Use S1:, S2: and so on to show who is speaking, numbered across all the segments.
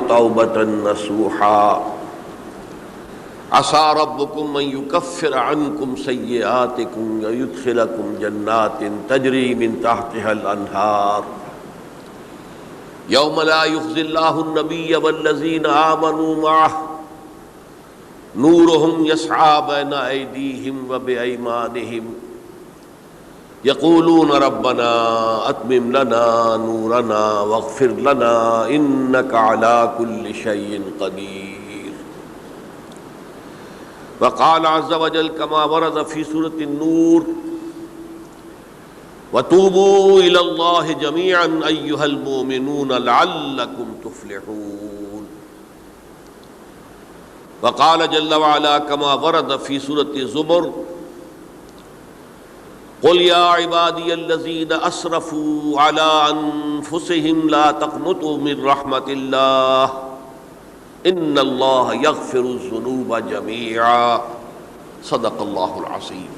S1: توبة نصوحا عسى ربكم أن يكفر عنكم سيئاتكم ويدخلكم جنات تجري من تحتها الأنهار يوم لا يخزي الله النبي والذين آمنوا معه نورهم يسعى بين أيديهم وبأيمانهم يقولون ربنا أتمم لنا نورنا واغفر لنا إنك على كل شيء قدير. وقال عز وجل كما ورد في سورة النور وتوبوا إلى الله جميعا أيها المؤمنون لعلكم تفلحون. وقال جل وعلا كما ورد في سورة الزمر قل يا عبادي الذين أسرفوا على أنفسهم لا تقنطوا من رحمة الله إن الله يغفر الذنوب جميعا صدق الله العظيم.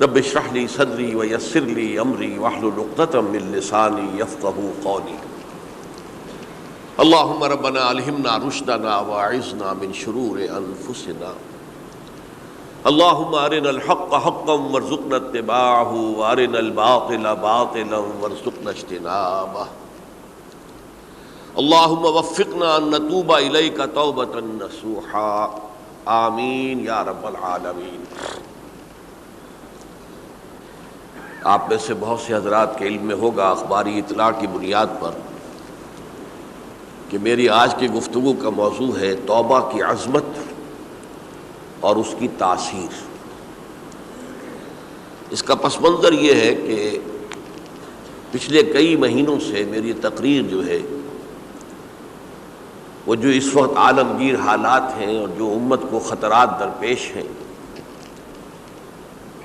S1: رب اشرح لي صدري ويسر لي أمري واحلل عقدة من لساني يفقهوا قولي. اللهم ربنا ألهمنا رشدنا وأعذنا من شرور أنفسنا. اللهم أرنا الحق حقا وارزقنا اتباعه وأرنا الباطل باطلا وارزقنا اجتنابه. اللهم وفقنا أن نتوب إليك توبة نصوحا آمین یا رب العالمین. آپ میں سے بہت سے حضرات کے علم میں ہوگا اخباری اطلاع کی بنیاد پر کہ میری آج کی گفتگو کا موضوع ہے توبہ کی عظمت اور اس کی تاثیر. اس کا پس منظر یہ ہے کہ پچھلے کئی مہینوں سے میری تقریر جو ہے وہ جو اس وقت عالمگیر حالات ہیں اور جو امت کو خطرات درپیش ہیں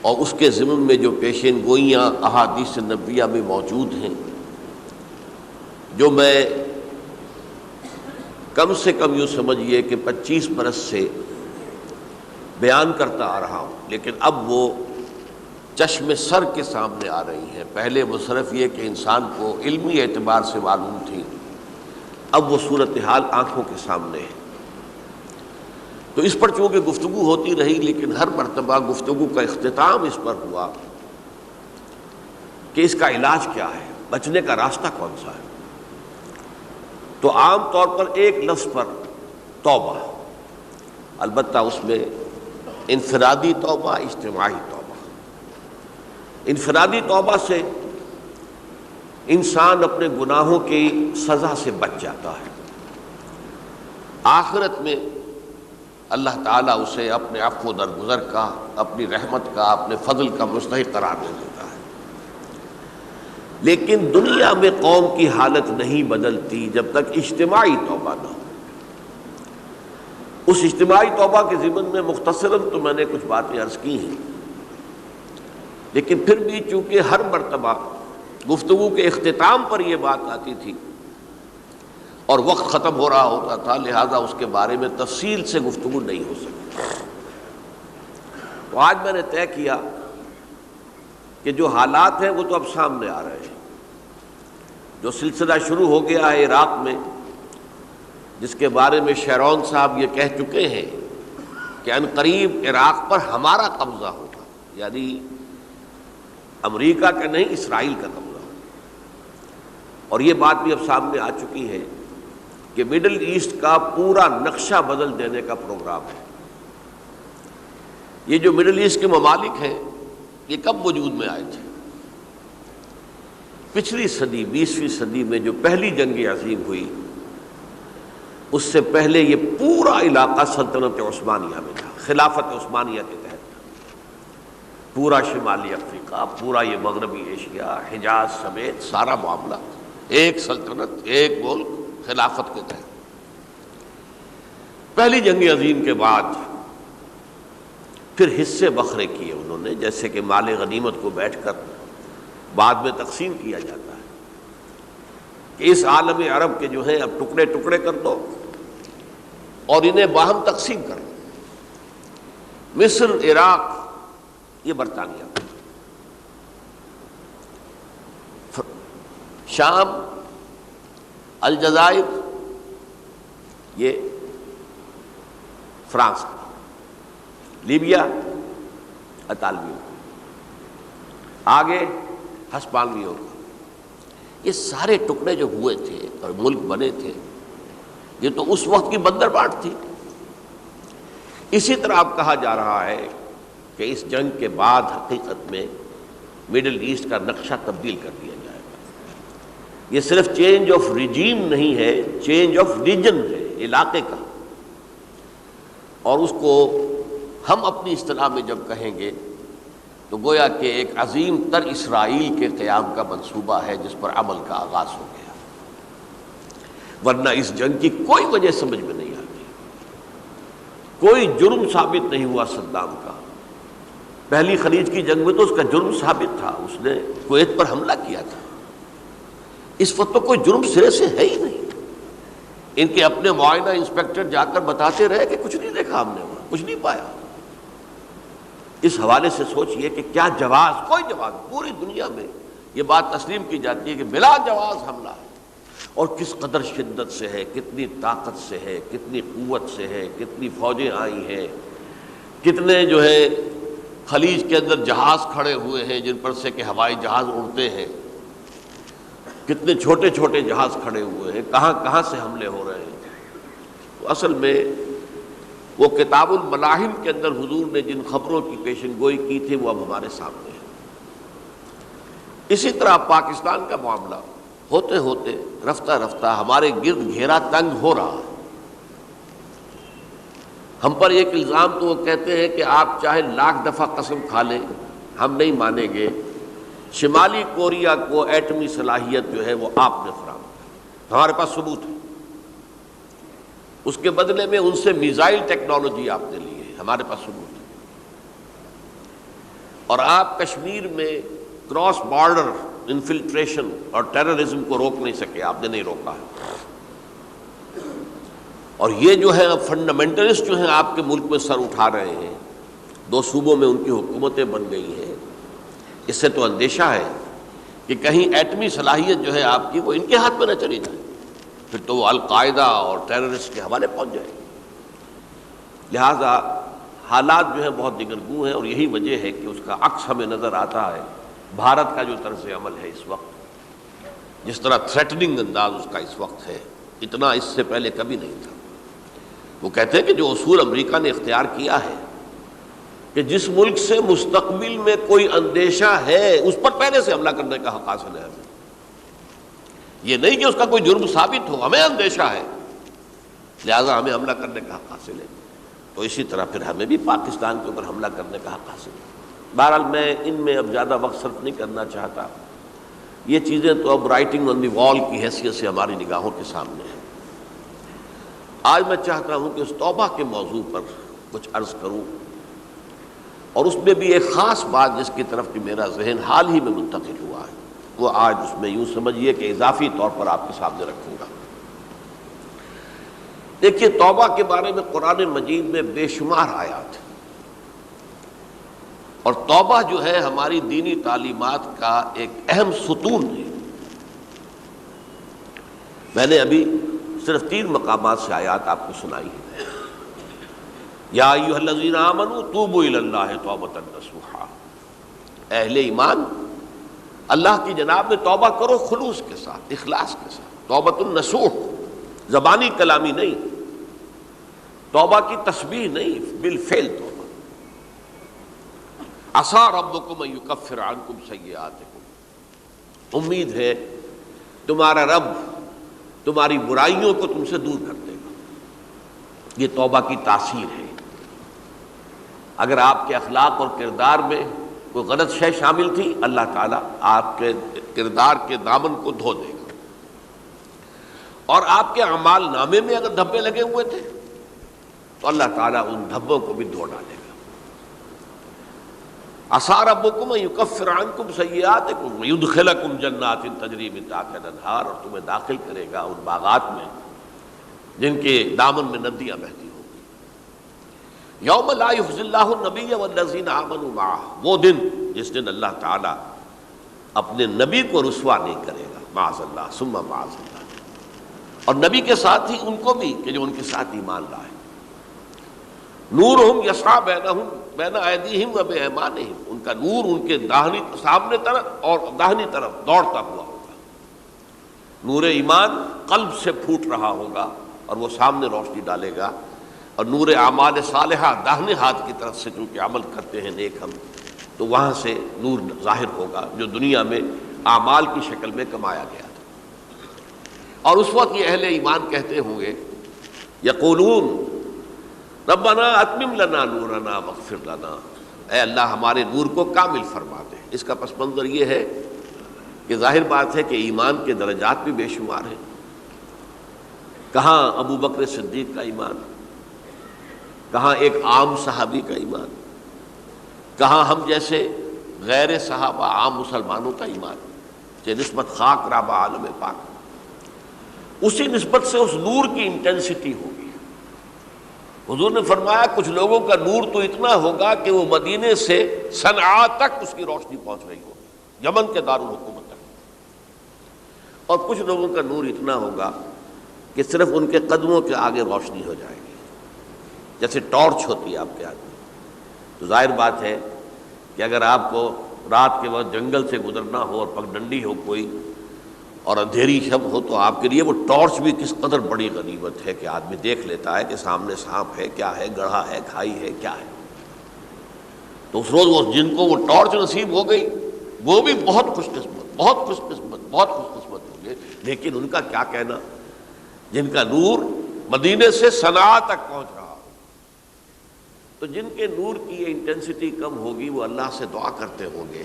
S1: اور اس کے ضمن میں جو پیشین گوئیاں احادیث نبویہ میں موجود ہیں، جو میں کم سے کم یوں سمجھیے کہ 25 برس سے بیان کرتا آ رہا ہوں، لیکن اب وہ چشم سر کے سامنے آ رہی ہیں. پہلے وہ صرف یہ کہ انسان کو علمی اعتبار سے معلوم تھی، اب وہ صورتحال آنکھوں کے سامنے ہے. تو اس پر چونکہ گفتگو ہوتی رہی، لیکن ہر مرتبہ گفتگو کا اختتام اس پر ہوا کہ اس کا علاج کیا ہے، بچنے کا راستہ کون سا ہے. تو عام طور پر ایک لفظ پر توبہ، البتہ اس میں انفرادی توبہ، اجتماعی توبہ. انفرادی توبہ سے انسان اپنے گناہوں کی سزا سے بچ جاتا ہے. آخرت میں اللہ تعالیٰ اسے اپنے عفو و درگزر کا، اپنی رحمت کا، اپنے فضل کا مستحق قرار دے دیتا ہے. لیکن دنیا میں قوم کی حالت نہیں بدلتی جب تک اجتماعی توبہ نہ ہو. اس اجتماعی توبہ کے ضمن میں مختصراً تو میں نے کچھ باتیں عرض کی ہیں، لیکن پھر بھی چونکہ ہر مرتبہ گفتگو کے اختتام پر یہ بات آتی تھی اور وقت ختم ہو رہا ہوتا تھا، لہذا اس کے بارے میں تفصیل سے گفتگو نہیں ہو سکتی. تو آج میں نے طے کیا کہ جو حالات ہیں وہ تو اب سامنے آ رہے ہیں. جو سلسلہ شروع ہو گیا ہے عراق میں، جس کے بارے میں شیرون صاحب یہ کہہ چکے ہیں کہ عنقریب عراق پر ہمارا قبضہ ہوگا، یعنی امریکہ کا نہیں، اسرائیل کا قبضہ ہوگا. اور یہ بات بھی اب سامنے آ چکی ہے کہ مڈل ایسٹ کا پورا نقشہ بدل دینے کا پروگرام ہے. یہ جو مڈل ایسٹ کے ممالک ہیں یہ کب وجود میں آئے تھے؟ پچھلی صدی، 20ویں صدی میں جو پہلی جنگ عظیم ہوئی، اس سے پہلے یہ پورا علاقہ سلطنت عثمانیہ میں تھا، خلافت عثمانیہ کے تحت. پورا شمالی افریقہ، پورا یہ مغربی ایشیا، حجاز سمیت سارا معاملہ ایک سلطنت، ایک ملک، خلافت کے تحت. پہلی جنگ عظیم کے بعد پھر حصے بکھرے کیے انہوں نے، جیسے کہ مال غنیمت کو بیٹھ کر بعد میں تقسیم کیا جاتا ہے کہ اس عالم عرب کے جو ہیں اب ٹکڑے ٹکڑے کر دو اور انہیں باہم تقسیم کر دو. مصر، عراق یہ برطانیہ، شام، الجزائر یہ فرانس کا، لیبیا اطالویوں کا، آگے ہسپانویوں کا۔ یہ سارے ٹکڑے جو ہوئے تھے اور ملک بنے تھے، یہ تو اس وقت کی بندربانٹ تھی۔ اسی طرح اب کہا جا رہا ہے کہ اس جنگ کے بعد حقیقت میں مڈل ایسٹ کا نقشہ تبدیل کر دیا جائے گا۔ یہ صرف چینج آف ریجیم نہیں ہے، چینج آف ریجن ہے، علاقے کا۔ اور اس کو ہم اپنی اصطلاح میں جب کہیں گے تو گویا کہ ایک عظیم تر اسرائیل کے قیام کا منصوبہ ہے جس پر عمل کا آغاز ہو گیا۔ ورنہ اس جنگ کی کوئی وجہ سمجھ میں نہیں آتی، کوئی جرم ثابت نہیں ہوا صدام کا۔ پہلی خلیج کی جنگ میں تو اس کا جرم ثابت تھا، اس نے کویت پر حملہ کیا تھا۔ اس وقت تو کوئی جرم سرے سے ہے ہی نہیں۔ ان کے اپنے معائنہ انسپیکٹر جا کر بتاتے رہے کہ کچھ نہیں دیکھا ہم نے، وہاں کچھ نہیں پایا۔ اس حوالے سے سوچئے کہ کیا جواز، کوئی جواز پوری دنیا میں یہ بات تسلیم کی جاتی ہے کہ بلا جواز حملہ ہے، اور کس قدر شدت سے ہے، کتنی طاقت سے ہے، کتنی قوت سے ہے، کتنی فوجیں آئی ہیں، کتنے جو ہے خلیج کے اندر جہاز کھڑے ہوئے ہیں جن پر سے کہ ہوائی جہاز اڑتے ہیں، کتنے چھوٹے چھوٹے جہاز کھڑے ہوئے ہیں، کہاں کہاں سے حملے ہو رہے ہیں۔ تو اصل میں وہ کتاب الملاحم کے اندر حضور نے جن خبروں کی پیشن گوئی کی تھی وہ اب ہمارے سامنے ہے۔ اسی طرح پاکستان کا معاملہ ہوتے ہوتے رفتہ رفتہ ہمارے گرد گھیرا تنگ ہو رہا ہے۔ ہم پر ایک الزام تو وہ کہتے ہیں کہ آپ چاہے لاکھ دفعہ قسم کھا لیں ہم نہیں مانیں گے، شمالی کوریا کو ایٹمی صلاحیت جو ہے وہ آپ نے فراہم کی، ہمارے پاس ثبوت ہے۔ اس کے بدلے میں ان سے میزائل ٹیکنالوجی آپ نے لی ہے، ہمارے پاس ثبوت ہے۔ اور آپ کشمیر میں کراس بارڈر انفلٹریشن اور ٹیررزم کو روک نہیں سکے، آپ نے نہیں روکا ہے۔ اور یہ جو ہے فنڈامنٹلسٹ جو ہیں آپ کے ملک میں سر اٹھا رہے ہیں، 2 صوبوں میں ان کی حکومتیں بن گئی ہیں، اس سے تو اندیشہ ہے کہ کہیں ایٹمی صلاحیت جو ہے آپ کی وہ ان کے ہاتھ میں نہ چلی جائے، پھر تو وہ القاعدہ اور ٹیررسٹ کے حوالے پہنچ جائے گی۔ لہٰذا حالات جو ہیں بہت دگرگوں ہیں، اور یہی وجہ ہے کہ اس کا عکس ہمیں نظر آتا ہے بھارت کا جو طرز عمل ہے اس وقت، جس طرح تھریٹننگ انداز اس کا اس وقت ہے، اتنا اس سے پہلے کبھی نہیں تھا۔ وہ کہتے ہیں کہ جو اصول امریکہ نے اختیار کیا ہے کہ جس ملک سے مستقبل میں کوئی اندیشہ ہے اس پر پہلے سے حملہ کرنے کا حق حاصل ہے ہمیں، یہ نہیں کہ اس کا کوئی جرم ثابت ہو، ہمیں اندیشہ ہے لہذا ہمیں حملہ کرنے کا حق حاصل ہے، تو اسی طرح پھر ہمیں بھی پاکستان کے اوپر حملہ کرنے کا حق حاصل ہے۔ بہرحال میں ان میں اب زیادہ وقت صرف نہیں کرنا چاہتا، یہ چیزیں تو اب رائٹنگ آن دی وال کی حیثیت سے ہماری نگاہوں کے سامنے ہیں۔ آج میں چاہتا ہوں کہ اس توبہ کے موضوع پر کچھ عرض کروں، اور اس میں بھی ایک خاص بات جس کی طرف کہ میرا ذہن حال ہی میں منتقل ہوا ہے، وہ آج اس میں یوں سمجھیے کہ اضافی طور پر آپ کے سامنے رکھوں گا۔ دیکھیے، توبہ کے بارے میں قرآن مجید میں بے شمار آیات ہیں، اور توبہ جو ہے ہماری دینی تعلیمات کا ایک اہم ستون ہے۔ میں نے ابھی صرف 3 مقامات سے آیات آپ کو سنائی ہے۔ یا ایھا الذین آمنوا توبوا الی اللہ توبۃ نصوحا، اہل ایمان اللہ کی جناب میں توبہ کرو خلوص کے ساتھ، اخلاص کے ساتھ، توبۃ النصوح، زبانی کلامی نہیں، توبہ کی تسبیح نہیں، بالفعل توبہ۔ عسیٰ ربکم ان یکفر عنکم سیئاتکم، امید ہے تمہارا رب تمہاری برائیوں کو تم سے دور کر دے گا۔ یہ توبہ کی تاثیر ہے۔ اگر آپ کے اخلاق اور کردار میں کوئی غلط شے شامل تھی، اللہ تعالیٰ آپ کے کردار کے دامن کو دھو دے گا، اور آپ کے اعمال نامے میں اگر دھبے لگے ہوئے تھے تو اللہ تعالیٰ ان دھبوں کو بھی دھو ڈالے گا۔ عسیٰ ربکم ان یکفر عنکم سیئاتکم ویدخلکم جنات تجری من تحتہا الانہار، اور تمہیں داخل کرے گا ان باغات میں جن کے دامن میں ندیاں بہتی ہوں گی۔ یوم لا یخزی اللہ النبی والذین آمنوا معہ، وہ دن جس دن اللہ تعالیٰ اپنے نبی کو رسوا نہیں کرے گا، معاذ اللہ ثم معاذ اللہ۔ اور نبی کے ساتھ ہی ان کو بھی کہ جو ان کے ساتھ ایمان لائے. نورہم یسعی بین ایدیہم و بایمانہم، ان کا نور ان کے سامنے طرف اور داہنی طرف دوڑتا ہوا ہوگا. نور ایمان قلب سے پھوٹ رہا ہوگا اور وہ سامنے روشنی ڈالے گا، اور نور اعمال صالحہ داہنے ہاتھ کی طرف سے چونکہ عمل کرتے ہیں نیک ہم، تو وہاں سے نور ظاہر ہوگا جو دنیا میں اعمال کی شکل میں کمایا گیا تھا. اور اس وقت یہ اہل ایمان کہتے ہوں گے یقولون ربنا اتمم لنا نورنا واغفر لنا، اے اللہ ہمارے نور کو کامل فرما دے. اس کا پس منظر یہ ہے کہ ظاہر بات ہے کہ ایمان کے درجات بھی بے شمار ہیں. کہاں ابو بکر صدیق کا ایمان، کہاں ایک عام صحابی کا ایمان، کہاں ہم جیسے غیر صحابہ عام مسلمانوں کا ایمان، کہ نسبت خاک رابع عالم پاک، اسی نسبت سے اس نور کی انٹینسٹی ہوگی. حضور نے فرمایا کچھ لوگوں کا نور تو اتنا ہوگا کہ وہ مدینے سے صنعاء تک اس کی روشنی پہنچ رہی ہوگی، یمن کے دارالحکومت تک. اور کچھ لوگوں کا نور اتنا ہوگا کہ صرف ان کے قدموں کے آگے روشنی ہو جائے گی، جیسے ٹارچ ہوتی ہے آپ کے ہاتھ میں. تو ظاہر بات ہے کہ اگر آپ کو رات کے وقت جنگل سے گزرنا ہو اور پگڈنڈی ہو کوئی اور اندھیری شب ہو، تو آپ کے لیے وہ ٹارچ بھی کس قدر بڑی غنیمت ہے کہ آدمی دیکھ لیتا ہے کہ سامنے سانپ ہے، کیا ہے، گڑھا ہے، کھائی ہے، کیا ہے. تو اس روز وہ جن کو وہ ٹارچ نصیب ہو گئی وہ بھی بہت خوش قسمت، بہت خوش قسمت، بہت خوش قسمت ہوں گے. لیکن ان کا کیا کہنا جن کا نور مدینے سے صنعاء تک پہنچ رہا ہو. تو جن کے نور کی یہ انٹینسٹی کم ہوگی وہ اللہ سے دعا کرتے ہوں گے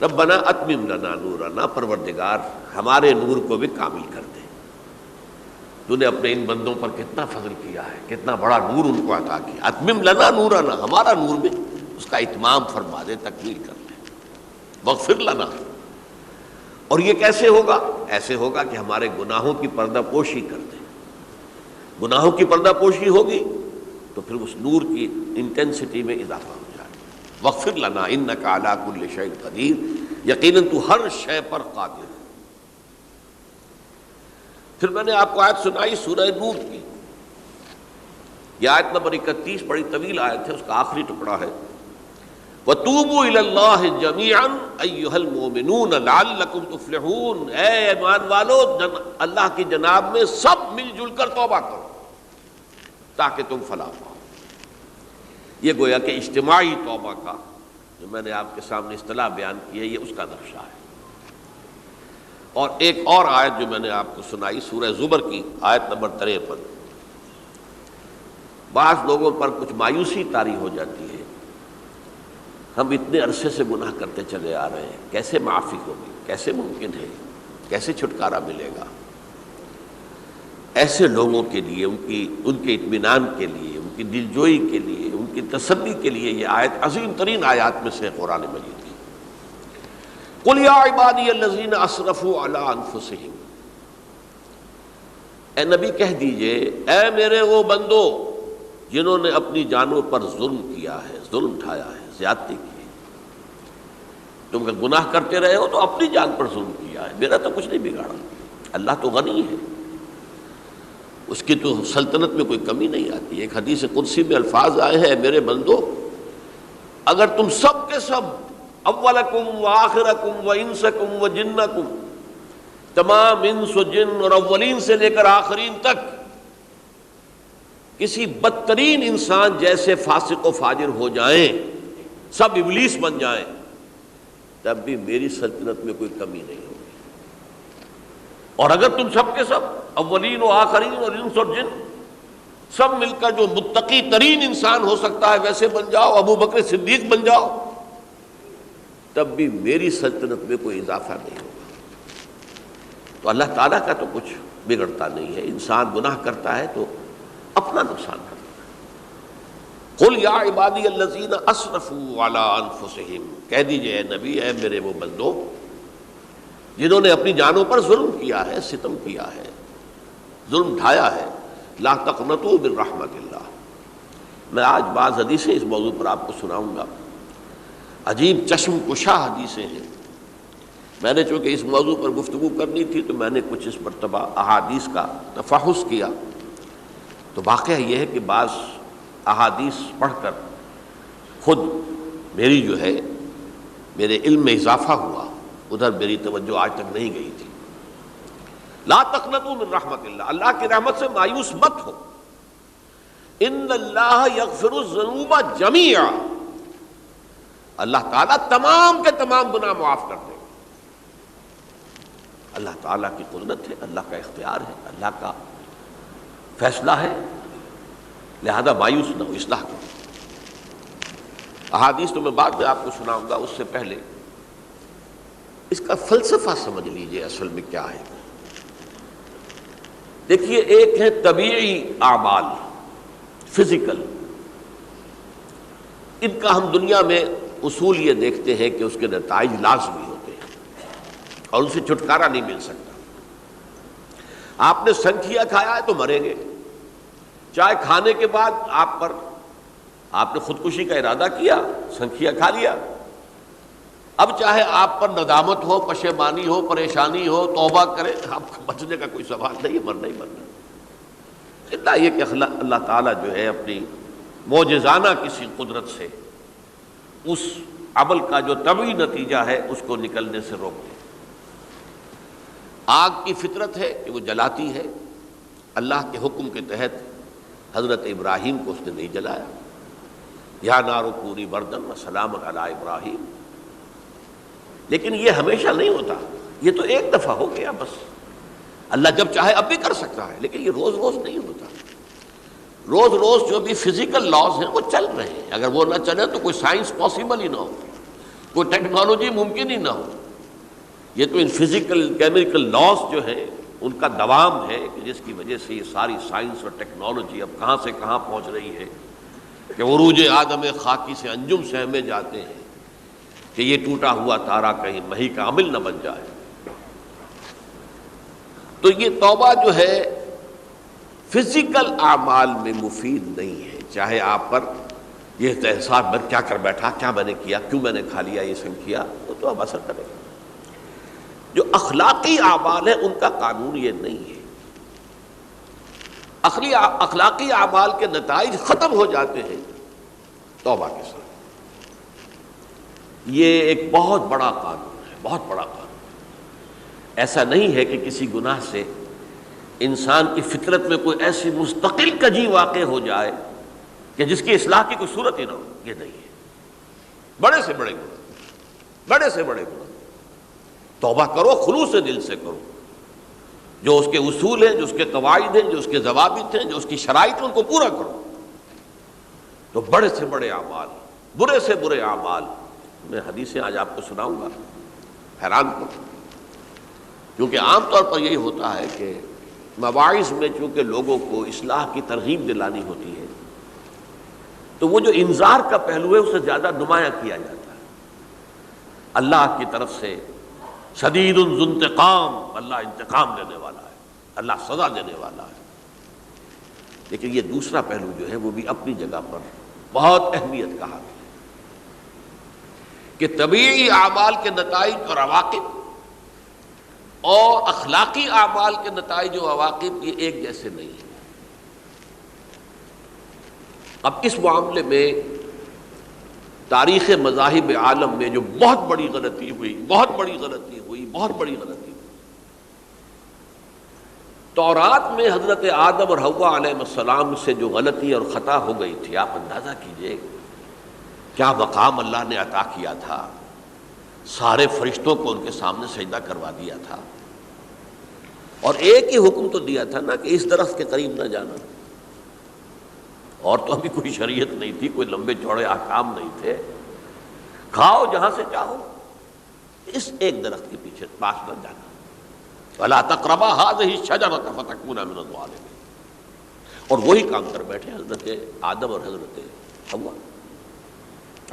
S1: ربنا اتمم لنا نورنا، پروردگار ہمارے نور کو بھی کامل کر دے. تو نے اپنے ان بندوں پر کتنا فضل کیا ہے، کتنا بڑا نور ان کو عطا کیا. اتمم لنا نورنا، ہمارا نور بھی اس کا اتمام فرما دے، تکمیل کر دے. واغفر لنا، اور یہ کیسے ہوگا؟ ایسے ہوگا کہ ہمارے گناہوں کی پردہ پوشی کر دے. گناہوں کی پردہ پوشی ہوگی تو پھر اس نور کی انٹینسٹی میں اضافہ ہو جائے. واغفر لنا انک علی کل شیء قدیر، یقیناً تو ہر شے پر قادر ہے. پھر میں نے آپ کو آیت سنائی سورہ نور کی، یہ آیت نمبر 31 بڑی طویل آیت ہے، اس کا آخری ٹکڑا ہے وَتُوبُوا إِلَى اللَّهِ جَمِيعًا أَيُّهَا الْمُؤْمِنُونَ لَعَلَّكُمْ تُفْلِحُونَ، اے ایمان والو اللہ کی جناب میں سب مل جل کر توبہ کرو تاکہ تم فلاح پاؤ. یہ گویا کہ اجتماعی توبہ کا جو میں نے آپ کے سامنے اصطلاح بیان کی ہے، یہ اس کا نقشہ ہے. اور ایک اور آیت جو میں نے آپ کو سنائی سورہ زمر کی آیت نمبر 53. بعض لوگوں پر کچھ مایوسی طاری ہو جاتی ہے، ہم اتنے عرصے سے گناہ کرتے چلے آ رہے ہیں، کیسے معافی ہوگی، کیسے ممکن ہے، کیسے چھٹکارا ملے گا. ایسے لوگوں کے لیے ان کے اطمینان کے لیے، ان کی دلجوئی کے لیے، ان کی تسلی کے لیے یہ آیت عظیم ترین آیات میں سے قرآن مجید کی. قل یا عبادی الذین اسرفوا علی انفسہم، اے نبی کہہ دیجئے اے میرے وہ بندو جنہوں نے اپنی جانوں پر ظلم کیا ہے، ظلم اٹھایا ہے، زیادتی کی ہے. تم اگر گناہ کرتے رہے ہو تو اپنی جان پر ظلم کیا ہے، میرا تو کچھ نہیں بگاڑا. اللہ تو غنی ہے، اس کی تو سلطنت میں کوئی کمی نہیں آتی. ایک حدیث قدسی میں الفاظ آئے ہیں میرے بندو اگر تم سب کے سب اولکم و آخرکم و انسکم و جنکم، تمام انس و جن اور اولین سے لے کر آخرین تک کسی بدترین انسان جیسے فاسق و فاجر ہو جائیں، سب ابلیس بن جائیں، تب بھی میری سلطنت میں کوئی کمی نہیں ہوگی. اور اگر تم سب کے سب اولین و آخرین اور انس اور جن سب مل کر جو متقی ترین انسان ہو سکتا ہے ویسے بن جاؤ، ابو بکر صدیق بن جاؤ، تب بھی میری سلطنت میں کوئی اضافہ نہیں ہوگا. تو اللہ تعالیٰ کا تو کچھ بگڑتا نہیں ہے. انسان گناہ کرتا ہے تو اپنا نقصان کرتا ہے. قل یا عبادی الذین اسرفوا علی انفسہم، کہہ دیجئے اے نبی اے میرے وہ بندو جنہوں نے اپنی جانوں پر ظلم کیا ہے، ستم کیا ہے، ظلم اٹھایا ہے، لا تقنطوا من رحمت اللہ. میں آج بعض حدیثیں اس موضوع پر آپ کو سناؤں گا، عجیب چشم کشا حدیثیں ہیں. میں نے چونکہ اس موضوع پر گفتگو کرنی تھی تو میں نے کچھ اس مرتبہ احادیث کا تفحص کیا، تو واقعہ یہ ہے کہ بعض احادیث پڑھ کر خود میری جو ہے میرے علم میں اضافہ ہوا، ادھر میری توجہ آج تک نہیں گئی تھی۔ لا تقنطوا من رحمت اللہ، اللہ کی رحمت سے مایوس مت ہو۔ ان اللہ یغفر الذنوب جميعا، اللہ تعالیٰ تمام کے تمام گناہ معاف کر دے گا۔ اللہ تعالیٰ کی قدرت ہے، اللہ کا اختیار ہے، اللہ کا فیصلہ ہے، لہذا مایوس نہ ہو، اصلاح کرو۔ احادیث تو میں بعد میں آپ کو سناؤں گا، اس سے پہلے اس کا فلسفہ سمجھ لیجئے اصل میں کیا ہے۔ دیکھیے، ایک ہے طبیعی اعمال، فزیکل، ان کا ہم دنیا میں اصول یہ دیکھتے ہیں کہ اس کے نتائج لازمی ہوتے ہیں اور ان سے چھٹکارا نہیں مل سکتا۔ آپ نے سنکھیا کھایا ہے تو مریں گے، چائے کھانے کے بعد آپ نے خودکشی کا ارادہ کیا، سنکھیا کھا لیا، اب چاہے آپ پر ندامت ہو، پشیمانی ہو، پریشانی ہو، توبہ کرے، آپ کو بچنے کا کوئی سوال نہیں، مرنا ہی مرنا۔ اتنا یہ کہ اللہ تعالیٰ جو ہے اپنی معجزانہ کسی قدرت سے اس عمل کا جو طبعی نتیجہ ہے اس کو نکلنے سے روک دے۔ آگ کی فطرت ہے کہ وہ جلاتی ہے، اللہ کے حکم کے تحت حضرت ابراہیم کو اس نے نہیں جلایا، یا نار کونی بردن وسلام علی ابراہیم۔ لیکن یہ ہمیشہ نہیں ہوتا، یہ تو ایک دفعہ ہو گیا بس۔ اللہ جب چاہے اب بھی کر سکتا ہے، لیکن یہ روز روز نہیں ہوتا۔ روز روز جو بھی فزیکل لاز ہیں وہ چل رہے ہیں، اگر وہ نہ چلے تو کوئی سائنس پاسبل ہی نہ ہو، کوئی ٹیکنالوجی ممکن ہی نہ ہو۔ یہ تو ان فزیکل کیمیکل لاز جو ہیں ان کا دوام ہے کہ جس کی وجہ سے یہ ساری سائنس اور ٹیکنالوجی اب کہاں سے کہاں پہنچ رہی ہے کہ عروج آدم خاکی سے انجم سہمے جاتے ہیں کہ یہ ٹوٹا ہوا تارا کہیں مہی کا عامل نہ بن جائے۔ تو یہ توبہ جو ہے فزیکل اعمال میں مفید نہیں ہے، چاہے آپ پر یہ احساس میں کیا کر بیٹھا، کیا میں نے کیا، کیوں میں نے کھا لیا یہ سنکھیا، تو اب اثر کرے گا۔ جو اخلاقی اعمال ہیں ان کا قانون یہ نہیں ہے۔ اخلاقی اعمال کے نتائج ختم ہو جاتے ہیں توبہ کے ساتھ۔ یہ ایک بہت بڑا قانون ہے، بہت بڑا قانون۔ ایسا نہیں ہے کہ کسی گناہ سے انسان کی فطرت میں کوئی ایسی مستقل کجی واقع ہو جائے کہ جس کی اصلاح کی کوئی صورت ہی نہ ہو، یہ نہیں ہے۔ بڑے سے بڑے گناہ، بڑے سے بڑے گناہ توبہ کرو، خلوص دل سے کرو، جو اس کے اصول ہیں، جو اس کے قواعد ہیں، جو اس کے ضوابط ہیں، جو اس کی شرائط ہیں، ان کو پورا کرو۔ تو بڑے سے بڑے اعمال، برے سے برے اعمال، میں حدیثیں آج آپ کو سناؤں گا، حیران کو، کیونکہ عام طور پر یہی ہوتا ہے کہ مواعظ میں چونکہ لوگوں کو اصلاح کی ترغیب دلانی ہوتی ہے تو وہ جو انذار کا پہلو ہے اسے زیادہ نمایاں کیا جاتا ہے۔ اللہ کی طرف سے شدید ذو انتقام، اللہ انتقام لینے والا ہے، اللہ سزا دینے والا ہے۔ لیکن یہ دوسرا پہلو جو ہے وہ بھی اپنی جگہ پر بہت اہمیت کا حامل ہے کہ طبیعی اعمال کے نتائج اور عواقب اور اخلاقی اعمال کے نتائج و عواقب یہ ایک جیسے نہیں ہیں۔ اب اس معاملے میں تاریخ مذاہب عالم میں جو بہت بڑی غلطی ہوئی، بہت بڑی غلطی ہوئی، بہت بڑی غلطی ہوئی، تورات میں حضرت آدم اور حوا علیہ السلام سے جو غلطی اور خطا ہو گئی تھی، آپ اندازہ کیجئے کیا مقام اللہ نے عطا کیا تھا، سارے فرشتوں کو ان کے سامنے سجدہ کروا دیا تھا، اور ایک ہی حکم تو دیا تھا نا کہ اس درخت کے قریب نہ جانا، اور تو ابھی کوئی شریعت نہیں تھی، کوئی لمبے چوڑے احکام نہیں تھے، کھاؤ جہاں سے چاہو، اس ایک درخت کے پیچھے پاس نہ جانا، وَلَا تَقْرَبَا هَٰذِهِ الشَّجَرَةَ فَتَكُونَا مِنَ الظَّالِمِينَ۔ اور وہی کام کر بیٹھے حضرت آدم اور حضرت حوا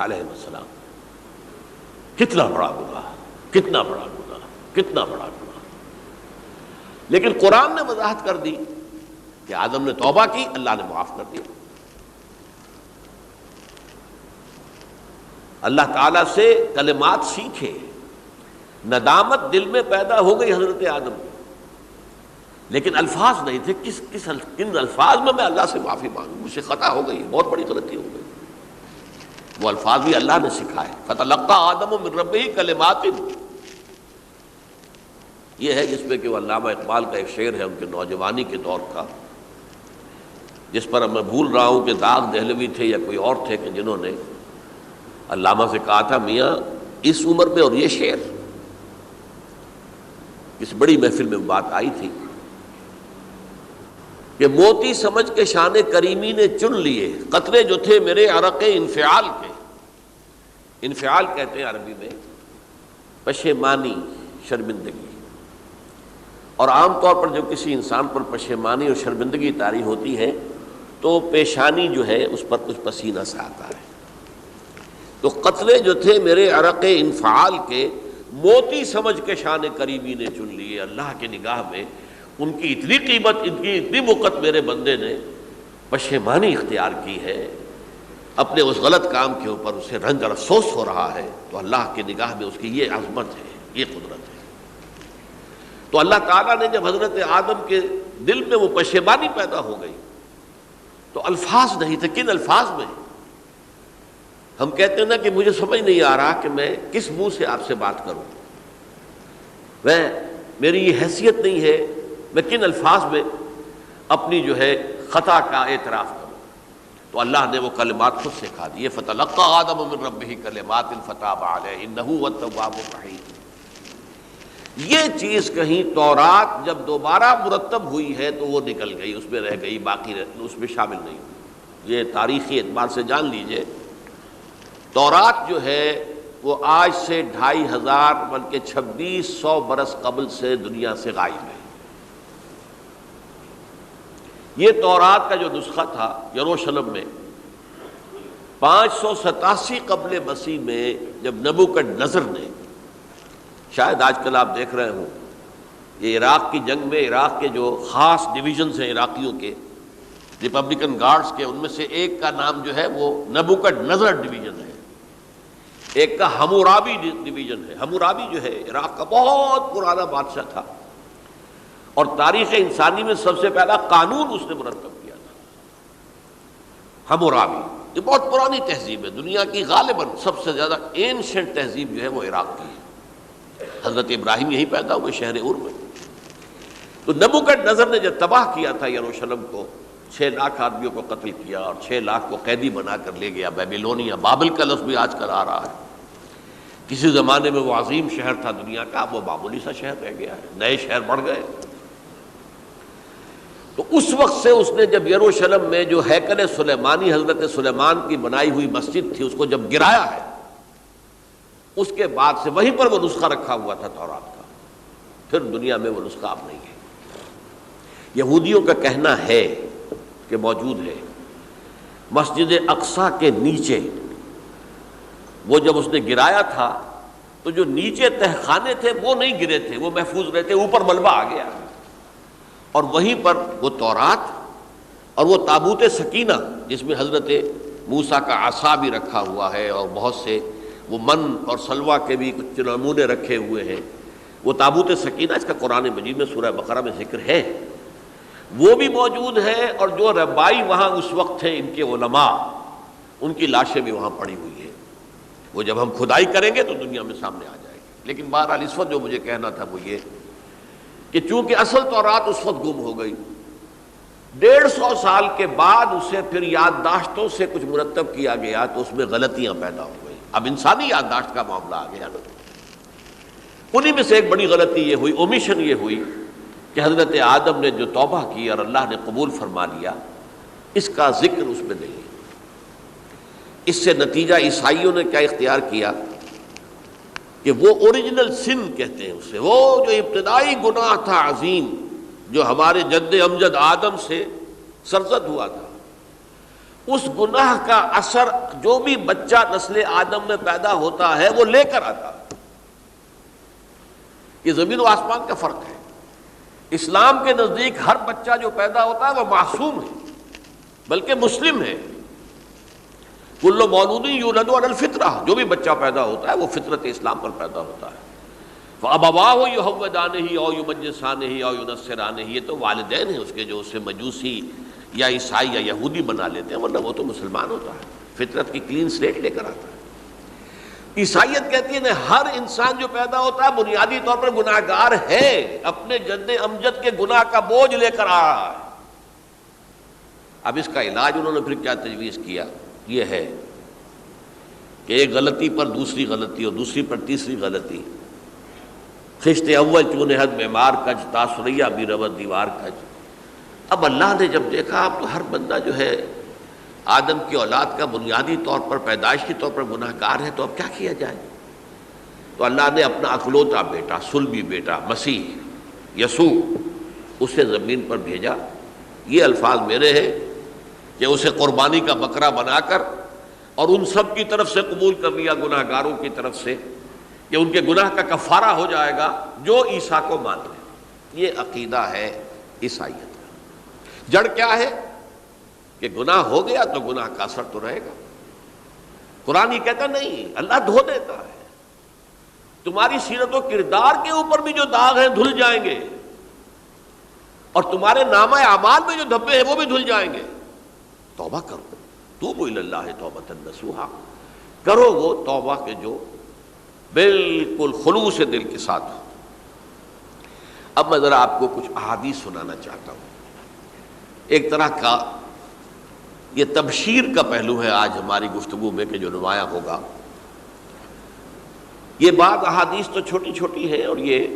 S1: علیہ السلام۔ کتنا بڑا گناہ، کتنا بڑا گناہ، کتنا بڑا گناہ۔ لیکن قرآن نے وضاحت کر دی کہ آدم نے توبہ کی، اللہ نے معاف کر دیا۔ اللہ تعالیٰ سے کلمات سیکھے، ندامت دل میں پیدا ہو گئی حضرت آدم کو، لیکن الفاظ نہیں تھے کن الفاظ میں اللہ سے معافی مانگوں، مجھ سے خطا ہو گئی، بہت بڑی غلطی ہو گئی۔ وہ الفاظ بھی اللہ نے سکھائے، فتلقى آدم من ربہ کلمات، یہ ہے جس میں کہ وہ علامہ اقبال کا ایک شعر ہے ان کے نوجوانی کے دور کا، جس پر میں بھول رہا ہوں کہ داغ دہلوی تھے یا کوئی اور تھے کہ جنہوں نے علامہ سے کہا تھا میاں اس عمر میں اور یہ شعر، اس بڑی محفل میں بات آئی تھی کہ موتی سمجھ کے شان کریمی نے چن لیے قطرے جو تھے میرے عرق انفعال کے۔ انفعال کہتے ہیں عربی میں پشیمانی، شرمندگی، اور عام طور پر جب کسی انسان پر پشیمانی اور شرمندگی طاری ہوتی ہے تو پیشانی جو ہے اس پر کچھ پسینہ سا آتا ہے۔ تو قطرے جو تھے میرے عرق انفعال کے موتی سمجھ کے شان کریمی نے چن لیے، اللہ کی نگاہ میں ان کی اتنی قیمت، ان کی اتنی وقت میرے بندے نے پشیمانی اختیار کی ہے اپنے اس غلط کام کے اوپر، اسے رنج اور افسوس ہو رہا ہے، تو اللہ کی نگاہ میں اس کی یہ عظمت ہے، یہ قدرت ہے۔ تو اللہ تعالیٰ نے جب حضرت آدم کے دل میں وہ پشیمانی پیدا ہو گئی تو الفاظ نہیں تھے، کن الفاظ میں؟ ہم کہتے ہیں نا کہ مجھے سمجھ نہیں آ رہا کہ میں کس منہ سے آپ سے بات کروں، میری یہ حیثیت نہیں ہے میں کن الفاظ میں اپنی جو ہے خطا کا اعتراف کروں۔ تو اللہ نے وہ کلمات خود سکھا دیے، فتلقى آدم من ربہ کلمات فتاب علیہ انہ هو التواب الرحیم۔ یہ چیز کہیں تورات جب دوبارہ مرتب ہوئی ہے تو وہ نکل گئی، اس میں رہ گئی، باقی اس میں شامل نہیں ہوئی۔ یہ تاریخی اعتبار سے جان لیجئے، تورات جو ہے وہ آج سے 2500 بلکہ 2600 برس قبل سے دنیا سے غائب ہے۔ یہ تورات کا جو نسخہ تھا یروشلم میں 587 قبل مسیح میں جب نبوکدنضر نے، شاید آج کل آپ دیکھ رہے ہوں یہ عراق کی جنگ میں عراق کے جو خاص ڈویژنز ہیں عراقیوں کے ریپبلکن گارڈز کے، ان میں سے ایک کا نام جو ہے وہ نبوکدنضر ڈویژن ہے، ایک کا حمورابی ڈویژن ہے۔ حمورابی جو ہے عراق کا بہت پرانا بادشاہ تھا اور تاریخ انسانی میں سب سے پہلا قانون اس نے مرتب کیا تھا، حمورابی۔ یہ بہت پرانی تہذیب ہے، دنیا کی غالباً سب سے زیادہ اینشنٹ تہذیب جو ہے وہ عراق کی ہے۔ حضرت ابراہیم یہی پیدا ہوئے شہر عور میں۔ تو نبوکدنضر نے جب تباہ کیا تھا یروشلم کو، 6 لاکھ آدمیوں کو قتل کیا اور 6 لاکھ کو قیدی بنا کر لے گیا بیبیلونیا، بابل کا لفظ بھی آج کل آ رہا ہے۔ کسی زمانے میں وہ عظیم شہر تھا دنیا کا، اب وہ معمولی سا شہر رہ گیا ہے، نئے شہر بڑھ گئے۔ تو اس وقت سے اس نے جب یروشلم میں جو ہیکل سلیمانی حضرت سلیمان کی بنائی ہوئی مسجد تھی اس کو جب گرایا ہے، اس کے بعد سے وہیں پر وہ نسخہ رکھا ہوا تھا تورات کا، پھر دنیا میں وہ نسخہ اب نہیں ہے۔ یہودیوں کا کہنا ہے کہ موجود ہے مسجد اقصیٰ کے نیچے، وہ جب اس نے گرایا تھا تو جو نیچے تہخانے تھے وہ نہیں گرے تھے، وہ محفوظ رہتے، اوپر ملبہ آ گیا، اور وہیں پر وہ تورات اور وہ تابوت سکینہ جس میں حضرت موسیٰ کا عصا بھی رکھا ہوا ہے اور بہت سے وہ من اور سلوہ کے بھی کچھ نمونے رکھے ہوئے ہیں، وہ تابوت سکینہ اس کا قرآن مجید میں سورہ بقرہ میں ذکر ہے، وہ بھی موجود ہے، اور جو ربائی وہاں اس وقت تھے ان کے علماء، ان کی لاشیں بھی وہاں پڑی ہوئی ہیں۔ وہ جب ہم کھدائی کریں گے تو دنیا میں سامنے آ جائے گی۔ لیکن بہرحال اس وقت جو مجھے کہنا تھا وہ یہ کہ چونکہ اصل تورات اس وقت گم ہو گئی، 150 سال کے بعد اسے پھر یادداشتوں سے کچھ مرتب کیا گیا تو اس میں غلطیاں پیدا ہو گئی۔ اب انسانی یادداشت کا معاملہ آ گیا نا، انہی میں سے ایک بڑی غلطی یہ ہوئی، اومیشن یہ ہوئی کہ حضرت آدم نے جو توبہ کی اور اللہ نے قبول فرما لیا، اس کا ذکر اس میں نہیں۔ اس سے نتیجہ عیسائیوں نے کیا اختیار کیا کہ وہ اوریجنل سن کہتے ہیں اسے، وہ جو ابتدائی گناہ تھا عظیم جو ہمارے جد امجد آدم سے سرزد ہوا تھا، اس گناہ کا اثر جو بھی بچہ نسل آدم میں پیدا ہوتا ہے وہ لے کر آتا ہے۔ یہ زمین و آسمان کا فرق ہے۔ اسلام کے نزدیک ہر بچہ جو پیدا ہوتا ہے وہ معصوم ہے، بلکہ مسلم ہے۔ کل مولود یولد علی الفطرہ، جو بھی بچہ پیدا ہوتا ہے وہ فطرت اسلام پر پیدا ہوتا ہے۔ فَأَبَوَاهُ يُهَوِّدَانِهِ أَوْ يُمَجِّسَانِهِ أَوْ يُنَصِّرَانِهِ، یہ تو والدین ہیں اس کے جو اسے مجوسی یا عیسائی یا یہودی بنا لیتے ہیں، ورنہ وہ تو مسلمان ہوتا ہے، فطرت کی کلین سلیٹ لے کر آتا ہے۔ عیسائیت کہتی ہے کہ ہر انسان جو پیدا ہوتا ہے بنیادی طور پر گناہگار ہے، اپنے جد امجد کے گناہ کا بوجھ لے کر آ رہا ہے۔ اب اس کا علاج انہوں نے پھر کیا تجویز کیا، یہ ہے کہ ایک غلطی پر دوسری غلطی اور دوسری پر تیسری غلطی، خشت اول چون حد معمار کج، تاثریہ بھی رود دیوار کج۔ اب اللہ نے جب دیکھا اب تو ہر بندہ جو ہے آدم کی اولاد کا بنیادی طور پر پیدائشی طور پر گناہ گار ہے، تو اب کیا کیا جائے؟ تو اللہ نے اپنا اکلوتا بیٹا، صلبی بیٹا مسیح یسوع اسے زمین پر بھیجا۔ یہ الفاظ میرے ہیں کہ اسے قربانی کا بکرا بنا کر اور ان سب کی طرف سے قبول کر لیا، گناہ گاروں کی طرف سے، کہ ان کے گناہ کا کفارہ ہو جائے گا جو عیسیٰ کو مان لے۔ یہ عقیدہ ہے عیسائیت کا۔ جڑ کیا ہے کہ گناہ ہو گیا تو گناہ کا اثر تو رہے گا۔ قرآن یہ کہتا نہیں، اللہ دھو دیتا ہے، تمہاری سیرت و کردار کے اوپر بھی جو داغ ہیں دھل جائیں گے، اور تمہارے نامہ اعمال میں جو دھبے ہیں وہ بھی دھل جائیں گے۔ توبہ کرو، توبوا الی اللہ توبۃ نصوحا، کرو وہ توبہ کے جو بالکل خلوص دل کے ساتھ ہو۔ اب میں ذرا آپ کو کچھ احادیث سنانا چاہتا ہوں۔ ایک طرح کا یہ تبشیر کا پہلو ہے آج ہماری گفتگو میں کہ جو نمایاں ہوگا۔ یہ بعض احادیث تو چھوٹی چھوٹی ہیں اور یہ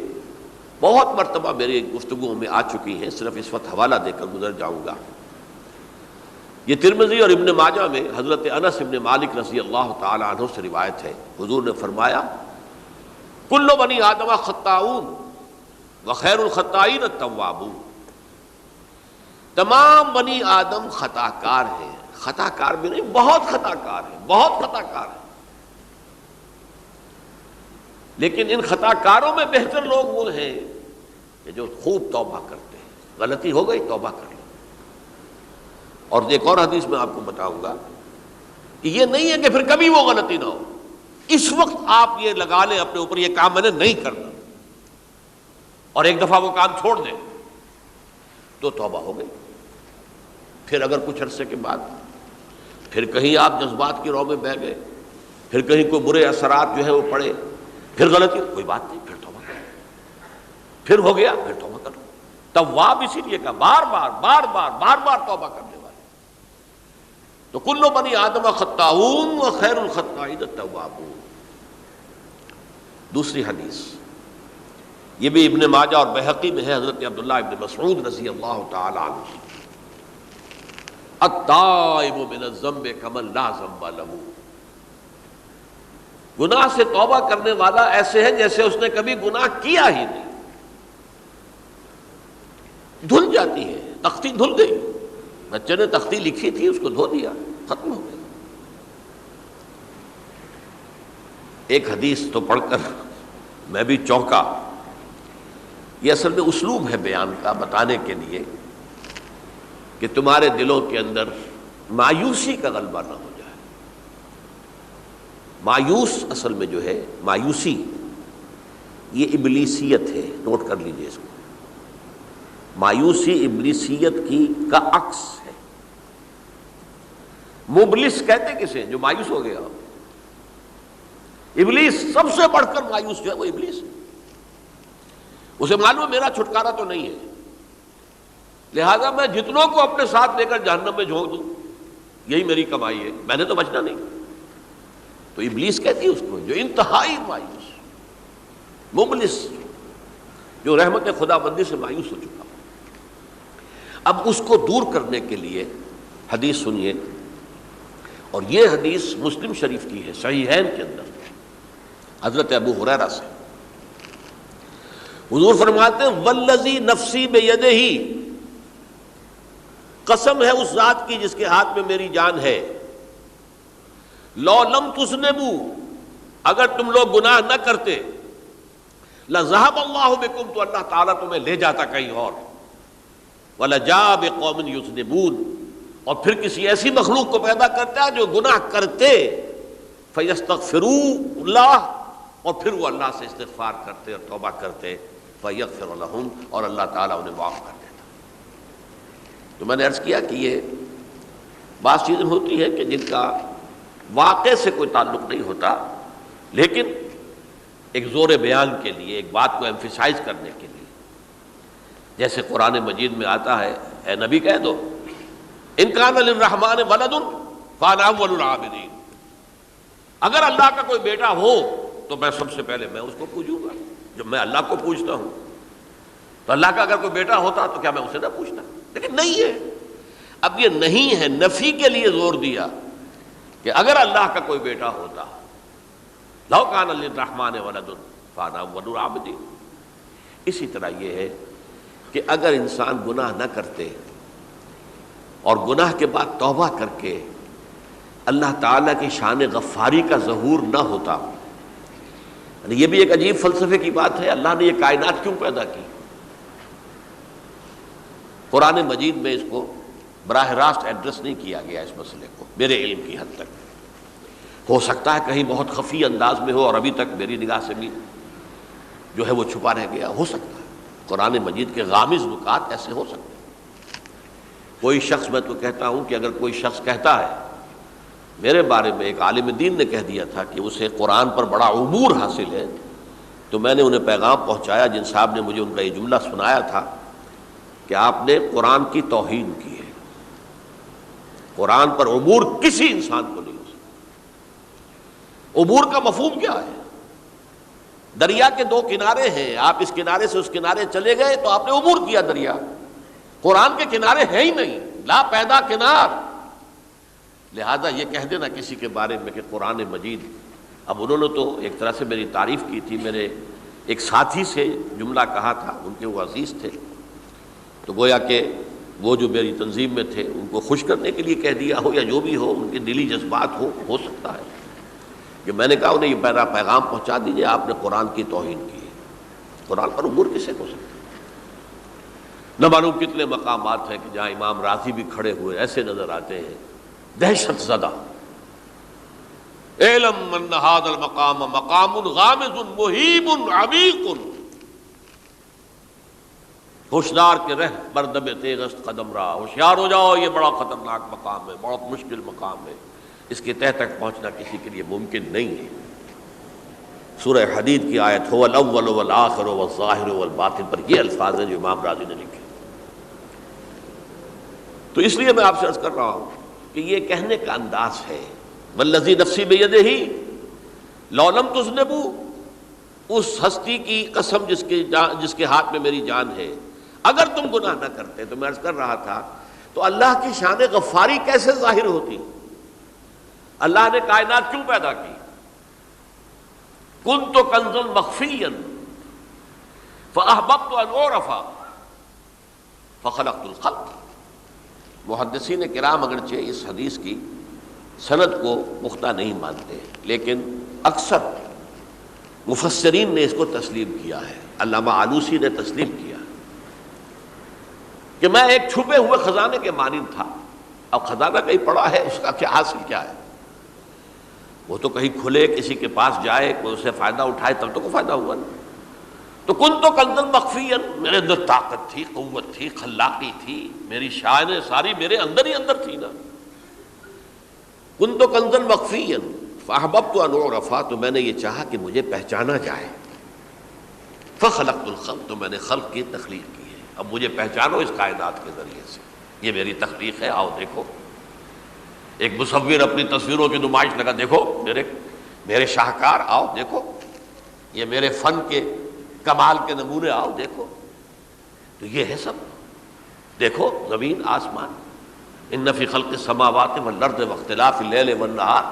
S1: بہت مرتبہ میری گفتگو میں آ چکی ہیں، صرف اس وقت حوالہ دے کر گزر جاؤں گا۔ یہ ترمذی اور ابن ماجہ میں حضرت انس ابن مالک رضی اللہ تعالی عنہ سے روایت ہے، حضور نے فرمایا کل بنی آدم خطاؤون وخیر الخطائین التوابون، تمام بنی آدم خطا کار ہیں، خطا کار بھی نہیں، بہت خطا کار ہیں، بہت خطا کار ہیں، لیکن ان خطا کاروں میں بہتر لوگ وہ ہیں کہ جو خوب توبہ کرتے ہیں، غلطی ہو گئی توبہ کر لیں۔ اور ایک اور حدیث میں آپ کو بتاؤں گا کہ یہ نہیں ہے کہ پھر کبھی وہ غلطی نہ ہو، اس وقت آپ یہ لگا لیں اپنے اوپر یہ کام میں نے نہیں کرنا، اور ایک دفعہ وہ کام چھوڑ دیں تو توبہ ہو گئی۔ پھر اگر کچھ عرصے کے بعد پھر کہیں آپ جذبات کی رو میں بہہ گئے، پھر کہیں کوئی برے اثرات جو ہے وہ پڑے، پھر غلطی، کوئی بات نہیں، پھر توبہ کرو، پھر ہو گیا پھر توبہ کرو۔ تواب اسی لیے کہا بار بار بار بار بار بار توبہ کرنے والے۔ تو کل بنی آدم خطاؤون وخیر الخطائین التوابون۔ دوسری حدیث یہ بھی ابن ماجہ اور بہقی میں ہے، حضرت عبداللہ ابن مسعود رضی اللہ تعالی عنہ، التائب من الذنب کمن لا ذنب لہ، گناہ سے توبہ کرنے والا ایسے ہے جیسے اس نے کبھی گناہ کیا ہی نہیں۔ دھل جاتی ہے، تختی دھل گئی، بچے نے تختی لکھی تھی اس کو دھو دیا، ختم ہو گئی۔ ایک حدیث تو پڑھ کر میں بھی چونکا، یہ اصل میں اسلوب ہے بیان کا، بتانے کے لیے کہ تمہارے دلوں کے اندر مایوسی کا غلبہ نہ ہو جائے۔ مایوس اصل میں جو ہے مایوسی یہ ابلیسیت ہے، نوٹ کر لیجئے اس کو۔ مایوسی ابلیسیت کی کا عکس ہے۔ مبلس کہتے کسے جو مایوس ہو گیا؟ ابلیس سب سے بڑھ کر مایوس جو ہے وہ ابلیس ہے۔ اسے معلوم ہے میرا چھٹکارا تو نہیں ہے، لہذا میں جتنوں کو اپنے ساتھ لے کر جہنم میں جھونک دوں یہی میری کمائی ہے، میں نے تو بچنا نہیں۔ تو ابلیس کہتی ہے اس کو جو انتہائی مایوس، مبلس، جو رحمت خدا بندی سے مایوس ہو چکا۔ اب اس کو دور کرنے کے لیے حدیث سنیے، اور یہ حدیث مسلم شریف کی ہے، صحیحین کے اندر، حضرت ابو ہریرہ سے۔ حضور فرماتے ہیں والذی نفسی بیدہ، قسم ہے اس ذات کی جس کے ہاتھ میں میری جان ہے، لو لم تذنبوا، اگر تم لوگ گناہ نہ کرتے، لذهب اللہ بکم، تو اللہ تعالیٰ تمہیں لے جاتا کہیں اور، وَلَجَاءَ بِقَوْمٍ يُذْنِبُونَ، اور پھر کسی ایسی مخلوق کو پیدا کرتا ہے جو گناہ کرتے، فَيَسْتَغْفِرُوا اللَّهَ، اور پھر وہ اللہ سے استغفار کرتے اور توبہ کرتے فَيَغْفِرُ لَهُمْ، اور اللہ تعالیٰ انہیں معاف کر دیتا۔ تو میں نے عرض کیا کہ یہ بعض چیزیں ہوتی ہیں کہ جن کا واقع سے کوئی تعلق نہیں ہوتا، لیکن ایک زور بیان کے لیے، ایک بات کو ایمفیسائز کرنے کے لیے، جیسے قرآن مجید میں آتا ہے، اے نبی کہہ دو ان کان للرحمن ولد فانا اول العابدین، اگر اللہ کا کوئی بیٹا ہو تو میں سب سے پہلے میں اس کو پوجوں گا۔ جب میں اللہ کو پوجتا ہوں تو اللہ کا اگر کوئی بیٹا ہوتا تو کیا میں اسے نہ پوچھتا؟ لیکن نہیں ہے۔ اب یہ نہیں ہے، نفی کے لیے زور دیا کہ اگر اللہ کا کوئی بیٹا ہوتا، لو کان للرحمن ولد فانا اول العابدین۔ اسی طرح یہ ہے کہ اگر انسان گناہ نہ کرتے اور گناہ کے بعد توبہ کر کے اللہ تعالیٰ کی شان غفاری کا ظہور نہ ہوتا، یعنی یہ بھی ایک عجیب فلسفے کی بات ہے، اللہ نے یہ کائنات کیوں پیدا کی؟ قرآن مجید میں اس کو براہ راست ایڈریس نہیں کیا گیا اس مسئلے کو، میرے علم کی حد تک۔ ہو سکتا ہے کہیں بہت خفی انداز میں ہو اور ابھی تک میری نگاہ سے بھی جو ہے وہ چھپا رہ گیا، ہو سکتا ہے قرآن مجید کے غامض نکات ایسے ہو سکتے ہیں۔ کوئی شخص، میں تو کہتا ہوں کہ اگر کوئی شخص کہتا ہے، میرے بارے میں ایک عالم دین نے کہہ دیا تھا کہ اسے قرآن پر بڑا عبور حاصل ہے، تو میں نے انہیں پیغام پہنچایا، جن صاحب نے مجھے ان کا یہ جملہ سنایا تھا کہ آپ نے قرآن کی توہین کی ہے، قرآن پر عبور کسی انسان کو نہیں ہو سکتا۔ عبور کا مفہوم کیا ہے؟ دریا کے دو کنارے ہیں، آپ اس کنارے سے اس کنارے چلے گئے تو آپ نے عبور کیا دریا۔ قرآن کے کنارے ہیں ہی نہیں، لا پیدا کنار۔ لہذا یہ کہہ دینا کسی کے بارے میں کہ قرآن مجید، اب انہوں نے تو ایک طرح سے میری تعریف کی تھی، میرے ایک ساتھی سے جملہ کہا تھا، ان کے وہ عزیز تھے، تو گویا کہ وہ جو میری تنظیم میں تھے ان کو خوش کرنے کے لیے کہہ دیا ہو یا جو بھی ہو، ان کے دلی جذبات ہو سکتا ہے کہ میں نے کہا انہیں یہ میرا پیغام پہنچا دیجیے، آپ نے قرآن کی توہین کی ہے۔ قرآن پر عبور کسے ہو سکتا ہے؟ نہ معلوم کتنے مقامات ہیں کہ جہاں امام راضی بھی کھڑے ہوئے ایسے نظر آتے ہیں، دہشت زدہ، اعلم ان ھذا المقام مقام غامض مہیب عمیق، ہوشیار کے رہ بردم تیغست قدم را، ہوشیار ہو جاؤ، یہ بڑا خطرناک مقام ہے، بہت مشکل مقام ہے، اس کے تہ تک پہنچنا کسی کے لیے ممکن نہیں ہے۔ سورہ حدید کی آیت هو الاول والآخر والظاہر والباطن پر یہ الفاظ ہیں جو امام راضی نے لکھے۔ تو اس لیے میں آپ سے عرض کر رہا ہوں کہ یہ کہنے کا انداز ہے، والذی نفسی بیدہ لو لم تذنبوا، اس ہستی کی قسم جس کے ہاتھ میں میری جان ہے، اگر تم گناہ نہ کرتے، تو میں عرض کر رہا تھا تو اللہ کی شان غفاری کیسے ظاہر ہوتی؟ اللہ نے کائنات کیوں پیدا کی؟ کنت کنزا مخفیا فاحببت ان اعرف فخلقت الخلق۔ محدثین کرام اگرچہ اس حدیث کی سند کو پختہ نہیں مانتے، لیکن اکثر مفسرین نے اس کو تسلیم کیا ہے۔ علامہ آلوسی نے تسلیم کیا کہ میں ایک چھپے ہوئے خزانے کے مانند تھا۔ اب خزانہ کہیں پڑا ہے، اس کا کیا حاصل کیا ہے؟ وہ تو کہیں کھلے، کسی کے پاس جائے، کوئی اسے فائدہ اٹھائے تب تو کوئی فائدہ ہوا نا۔ تو کن تو کنزا مخفیا، میرے اندر طاقت تھی، قوت تھی، خلاقی تھی، میری شان ساری میرے اندر ہی اندر تھی نا۔ کن تو کنزا مخفیا فاحببت ان اعرف، تو میں نے یہ چاہا کہ مجھے پہچانا جائے۔ فخلقت الخلق، تو میں نے خلق کی تخلیق کی ہے، اب مجھے پہچانو اس کائنات کے ذریعے سے، یہ میری تخلیق ہے، آؤ دیکھو۔ ایک مصور اپنی تصویروں کی نمائش لگا، دیکھو میرے شاہکار، آؤ دیکھو، یہ میرے فن کے کمال کے نمونے، آؤ دیکھو۔ تو یہ ہے سب، دیکھو زمین آسمان، ان فی خلق السماوات والارض واختلاف اللیل والنہار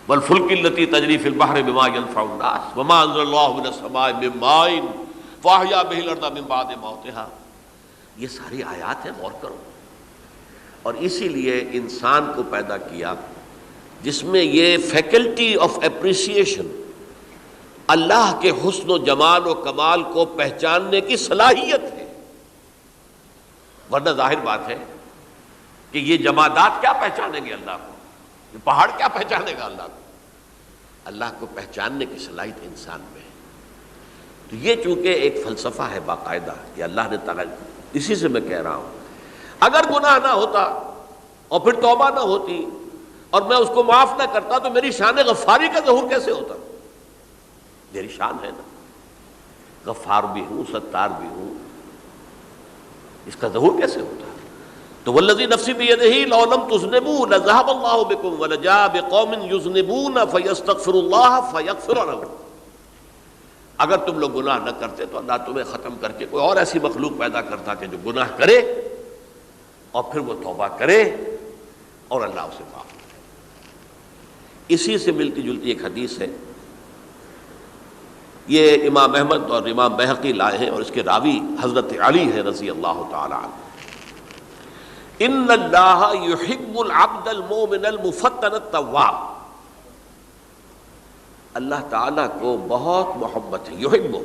S1: والفلک التی تجری فی البحر بما ینفع الناس وما انزل اللہ من السماء من ماء فاحیا بہ الارض من بعد موتہا۔ یہ ساری آیات ہیں، غور کرو۔ اور اسی لیے انسان کو پیدا کیا جس میں یہ فیکلٹی آف اپریسیشن، اللہ کے حسن و جمال و کمال کو پہچاننے کی صلاحیت ہے۔ ورنہ ظاہر بات ہے کہ یہ جمادات کیا پہچانیں گے اللہ کو؟ یہ پہاڑ کیا پہچانے گا اللہ کو؟ اللہ کو پہچاننے کی صلاحیت انسان میں ہے۔ تو یہ چونکہ ایک فلسفہ ہے باقاعدہ کہ اللہ نے تعالیٰ، اسی سے میں کہہ رہا ہوں اگر گناہ نہ ہوتا اور پھر توبہ نہ ہوتی اور میں اس کو معاف نہ کرتا تو میری شان غفاری کا ظہور کیسے ہوتا؟ میری شان ہے نا، غفار بھی ہوں، ستار بھی ہوں، اس کا ظہور کیسے ہوتا؟ تو والذی نفسی بیدہ لو لم تذنبوا لذهب اللہ بکم ولجاء بقوم یذنبون فیستغفروا اللہ فیغفر لهم۔ اگر تم لوگ گناہ نہ کرتے تو اللہ تمہیں ختم کر کے کوئی اور ایسی مخلوق پیدا کرتا کہ جو گناہ کرے اور پھر وہ توبہ کرے اور اللہ اسے معاف کرے۔ اسی سے ملتی جلتی ایک حدیث ہے، یہ امام احمد اور امام بہقی لائے ہیں اور اس کے راوی حضرت علی ہے رضی اللہ تعالی عنہ۔ ان اللہ یحب العبد المؤمن المفتن التواب، اللہ تعالیٰ کو بہت محبت ہے، یحب۔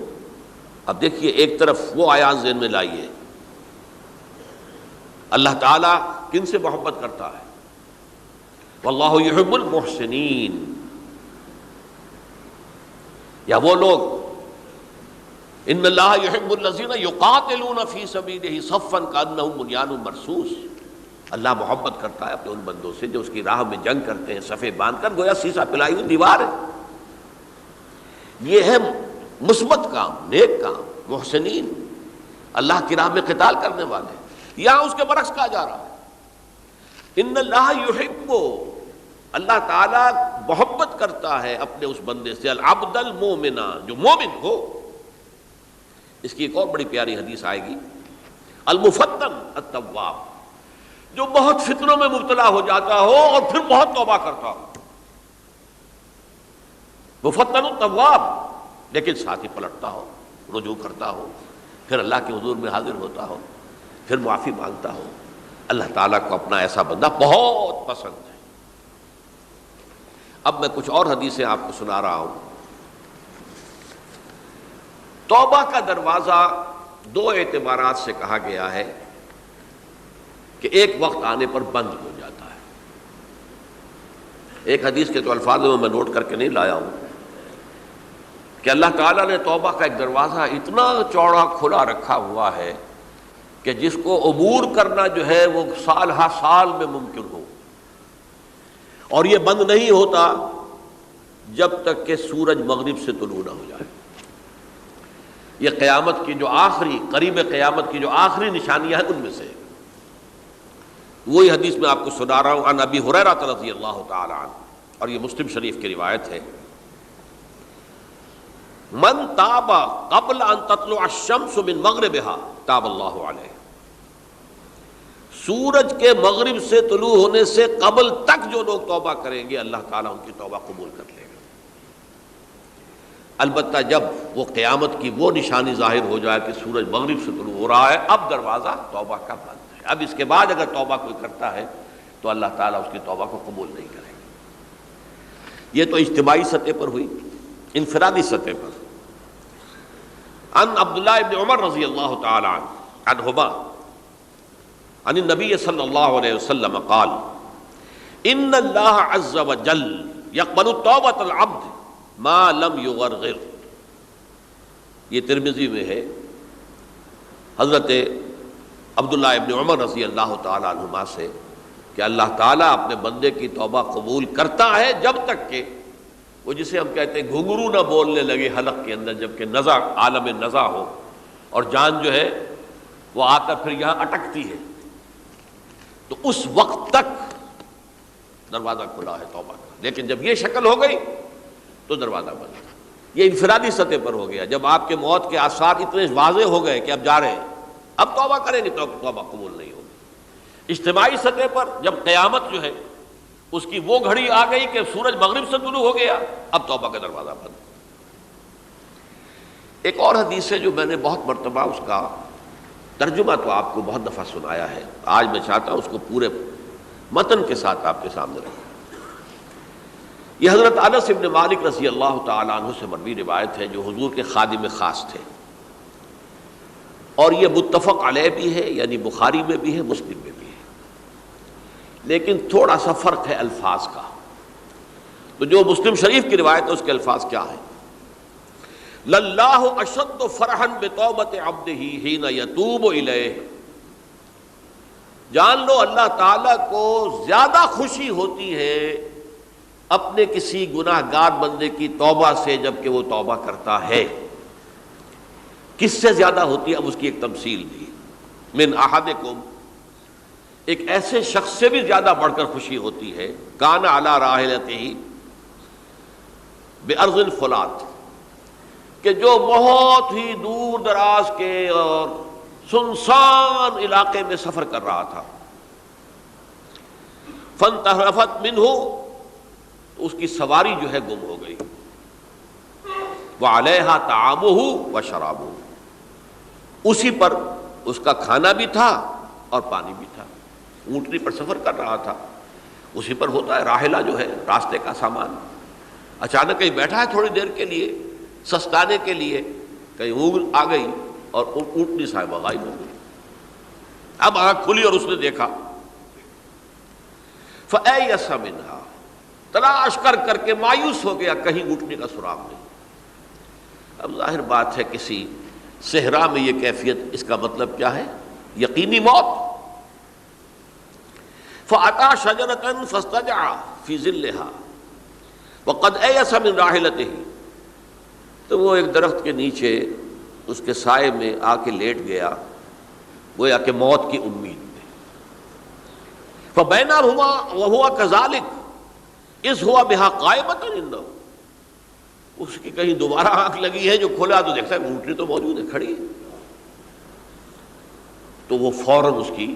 S1: اب دیکھیے ایک طرف وہ آیات ذہن میں لائیے، اللہ تعالیٰ کن سے محبت کرتا ہے؟ واللہ یحب المحسنین، یا وہ لوگ ان اللہ یحب الذین یقاتلون فی سبیلہ صفا کانہم بنیان مرصوص، اللہ محبت کرتا ہے اپنے ان بندوں سے جو اس کی راہ میں جنگ کرتے ہیں صفے باندھ کر، گویا سیسا پلائی ہوئی دیوار ہے۔ یہ ہے مثبت کام، نیک کام، محسنین، اللہ کی راہ میں قتال کرنے والے۔ یہاں اس کے برعکس کہا جا رہا ہے ان اللہ یحب، اللہ تعالیٰ محبت کرتا ہے اپنے اس بندے سے، العبد المومن، جو مومن ہو۔ اس کی ایک اور بڑی پیاری حدیث آئے گی، المفتن التواب، جو بہت فتنوں میں مبتلا ہو جاتا ہو اور پھر بہت توبہ کرتا ہو، مفتن التواب، لیکن ساتھ ہی پلٹتا ہو، رجوع کرتا ہو، پھر اللہ کے حضور میں حاضر ہوتا ہو، پھر معافی مانگتا ہو۔ اللہ تعالیٰ کو اپنا ایسا بندہ بہت پسند ہے۔ اب میں کچھ اور حدیثیں آپ کو سنا رہا ہوں۔ توبہ کا دروازہ دو اعتبارات سے کہا گیا ہے کہ ایک وقت آنے پر بند ہو جاتا ہے۔ ایک حدیث کے تو الفاظ میں نوٹ کر کے نہیں لایا ہوں کہ اللہ تعالیٰ نے توبہ کا ایک دروازہ اتنا چوڑا کھلا رکھا ہوا ہے کہ جس کو عبور کرنا جو ہے وہ سال ہا سال میں ممکن ہو، اور یہ بند نہیں ہوتا جب تک کہ سورج مغرب سے طلوع نہ ہو جائے۔ یہ قیامت کی جو آخری، قریب قیامت کی جو آخری نشانیاں ہیں ان میں سے وہی حدیث میں آپ کو سنا رہا ہوں، عن ابی ہریرہ رضی اللہ تعالی عنہ، اور یہ مسلم شریف کی روایت ہے، من تاب قبل ان تطلع الشمس من مغربها تاب اللہ علیہ، سورج کے مغرب سے طلوع ہونے سے قبل تک جو لوگ توبہ کریں گے اللہ تعالیٰ ان کی توبہ قبول کر لے گا۔ البتہ جب وہ قیامت کی وہ نشانی ظاہر ہو جائے کہ سورج مغرب سے طلوع ہو رہا ہے، اب دروازہ توبہ کا بند ہے۔ اب اس کے بعد اگر توبہ کوئی کرتا ہے تو اللہ تعالیٰ اس کی توبہ کو قبول نہیں کرے گا۔ یہ تو اجتماعی سطح پر ہوئی، انفرادی سطح پر۔ عن عبداللہ ابن عمر رضی اللہ تعالی عنہما عن النبی صلی اللہ علیہ وسلم قال ان اللہ عز وجل یقبل توبۃ العبد ما لم یغرغر۔ یہ ترمذی میں ہے، حضرت عبداللہ ابن عمر رضی اللہ تعالی عنہما سے، کہ اللہ تعالیٰ اپنے بندے کی توبہ قبول کرتا ہے جب تک کہ وہ جسے ہم کہتے ہیں گھنگرو نہ بولنے لگے حلق کے اندر، جبکہ نزع، عالم نزع ہو اور جان جو ہے وہ آ کر پھر یہاں اٹکتی ہے، تو اس وقت تک دروازہ کھلا ہے توبہ کا۔ لیکن جب یہ شکل ہو گئی تو دروازہ بند۔ یہ انفرادی سطح پر ہو گیا، جب آپ کے موت کے آثار اتنے واضح ہو گئے کہ اب جا رہے ہیں، اب توبہ کریں گے تو توبہ قبول نہیں ہوگی۔ اجتماعی سطح پر جب قیامت جو ہے اس کی وہ گھڑی آ گئی کہ سورج مغرب سے طلوع ہو گیا، اب توبہ کا دروازہ بند۔ ایک اور حدیث ہے جو میں نے بہت مرتبہ اس کا ترجمہ تو آپ کو بہت دفعہ سنایا ہے، آج میں چاہتا ہوں اس کو پورے متن کے ساتھ آپ کے سامنے رکھوں۔ یہ حضرت انس بن مالک رضی اللہ تعالی عنہ سے مروی روایت ہے، جو حضور کے خادم خاص تھے، اور یہ متفق علیہ بھی ہے، یعنی بخاری میں بھی ہے، مسلم میں بھی ہے، لیکن تھوڑا سا فرق ہے الفاظ کا۔ تو جو مسلم شریف کی روایت ہے اس کے الفاظ کیا ہے؟ للہ اشد فرحا بتوبۃ عبدہ حین یتوب الیہ، جان لو اللہ تعالیٰ کو زیادہ خوشی ہوتی ہے اپنے کسی گناہ گار بندے کی توبہ سے جب کہ وہ توبہ کرتا ہے۔ کس سے زیادہ ہوتی ہے؟ اب اس کی ایک تمثیل دی، من احدکم، ایک ایسے شخص سے بھی زیادہ بڑھ کر خوشی ہوتی ہے، کان علی راحلتہ بارض الفلات، کہ جو بہت ہی دور دراز کے اور سنسان علاقے میں سفر کر رہا تھا، فانتحرفت منہ، اس کی سواری جو ہے گم ہو گئی، وعلیہا طعامہ وشرابہ، اسی پر اس کا کھانا بھی تھا اور پانی بھی تھا، اونٹنی پر سفر کر رہا تھا، اسی پر ہوتا ہے راحلہ جو ہے راستے کا سامان، اچانک کہیں بیٹھا ہے تھوڑی دیر کے لیے سستانے کے لیے، کہیں اونگ آ گئی اور اونٹنی صاحبہ غائب ہو گئی۔ اب آنکھ کھلی اور اس نے دیکھا، فَأَيَّسَ مِنْهَا، تلاش کر کر کے مایوس ہو گیا، کہیں اونٹنی کا سراغ نہیں۔ اب ظاہر بات ہے کسی صحرا میں یہ کیفیت، اس کا مطلب کیا ہے؟ یقینی موت۔ فَأَتَىٰ شَجَرَةً فَاسْتَجَعَ فِي ظِلِّهَا وَقَدْ أَيَسَ مِنْ رَاحِلَتِهِ، تو وہ ایک درخت کے نیچے اس کے سائے میں آ کے لیٹ گیا، گویا کہ موت کی امید میں۔ فَبَيْنَهُمَا وَهُوَ كَذَلِكَ إِذْ هُوَ بِهَا قَائِمَةٌ عِندَهُ، اس کی کہیں دوبارہ آنکھ لگی ہے، جو کھولا تو دیکھتا ہے اونٹنی تو موجود ہے، کھڑی ہے، تو وہ فوراً اس کی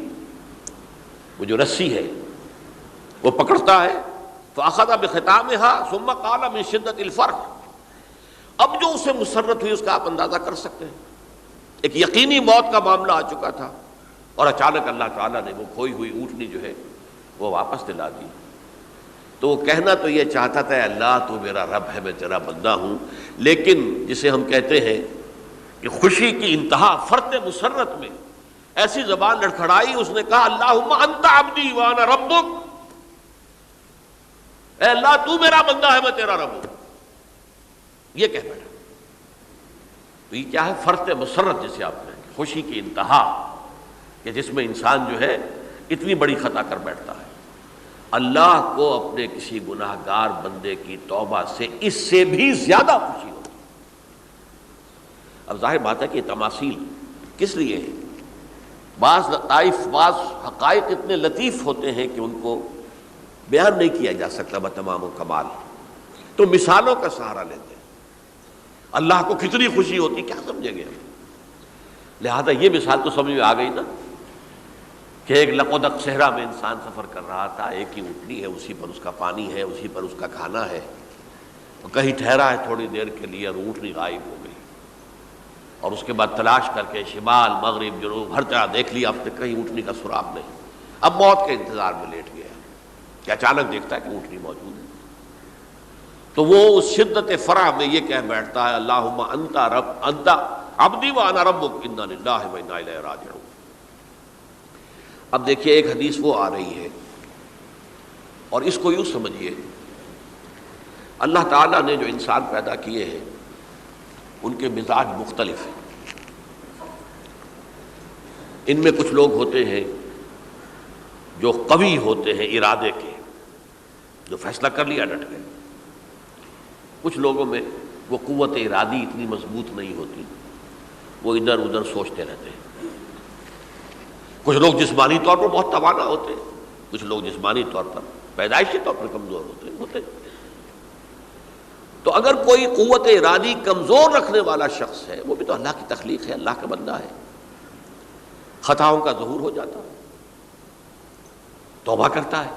S1: وہ جو رسی ہے وہ پکڑتا ہے، فَأَخَذَ بِخِتَامِهَا ثُمَّ قَالَ مِن شِدَّةِ الْفَرْحِ، اب جو اسے مسرت ہوئی اس کا آپ اندازہ کر سکتے ہیں، ایک یقینی موت کا معاملہ آ چکا تھا، اور اچانک اللہ تعالیٰ نے وہ کھوئی ہوئی اونٹنی جو ہے وہ واپس دلا دی۔ تو وہ کہنا تو یہ چاہتا تھا، اللہ تو میرا رب ہے، میں تیرا بندہ ہوں، لیکن جسے ہم کہتے ہیں کہ خوشی کی انتہا فرط مسرت میں ایسی زبان لڑکھڑائی، اس نے کہا اللہم انت عبدی وانا ربک، اے اللہ تو میرا بندہ ہے، میں تیرا رب ہوں، یہ کہہ بیٹھا۔ تو یہ کیا ہے؟ فرط مسرت جسے آپ کہیں، خوشی کی انتہا، کہ جس میں انسان جو ہے اتنی بڑی خطا کر بیٹھتا ہے۔ اللہ کو اپنے کسی گناہ گار بندے کی توبہ سے اس سے بھی زیادہ خوشی ہوتی۔ اب ظاہر بات ہے کہ یہ تماثیل کس لیے ہے؟ بعض لطائف، بعض حقائق اتنے لطیف ہوتے ہیں کہ ان کو بیان نہیں کیا جا سکتا بتمام و کمال، تو مثالوں کا سہارا لیتے ہیں۔ اللہ کو کتنی خوشی ہوتی کیا سمجھیں گے؟ لہذا یہ مثال تو سمجھ میں آ گئی نا، کہ ایک لقودق صحرا میں انسان سفر کر رہا تھا، ایک ہی اونٹنی ہے، اسی پر اس کا پانی ہے، اسی پر اس کا کھانا ہے، اور کہیں ٹھہرا ہے تھوڑی دیر کے لیے اور اونٹنی غائب ہو گئی، اور اس کے بعد تلاش کر کے شمال مغرب جنوب ہر طرح دیکھ لیا، اب تک کہیں اونٹنی کا سراغ نہیں۔ اب موت کے انتظار میں لیٹ گیا کہ اچانک دیکھتا ہے کہ اونٹنی موجود ہے، تو وہ اس شدت فرح میں یہ کہہ بیٹھتا ہے اللہم انت عبدی وانا ربک انا للہ و انا الیہ راجعون۔ اب دیکھیے ایک حدیث وہ آ رہی ہے، اور اس کو یوں سمجھیے، اللہ تعالیٰ نے جو انسان پیدا کیے ہیں ان کے مزاج مختلف ہیں۔ ان میں کچھ لوگ ہوتے ہیں جو قوی ہوتے ہیں ارادے کے، جو فیصلہ کر لیا ڈٹ گئے۔ کچھ لوگوں میں وہ قوت ارادی اتنی مضبوط نہیں ہوتی، وہ ادھر ادھر سوچتے رہتے ہیں۔ کچھ لوگ جسمانی طور پر بہت توانا ہوتے ہیں، کچھ لوگ جسمانی طور پر پیدائشی طور پر کمزور ہوتے ہیں۔ تو اگر کوئی قوت ارادی کمزور رکھنے والا شخص ہے، وہ بھی تو اللہ کی تخلیق ہے، اللہ کا بندہ ہے، خطاؤں کا ظہور ہو جاتا ہے، توبہ کرتا ہے،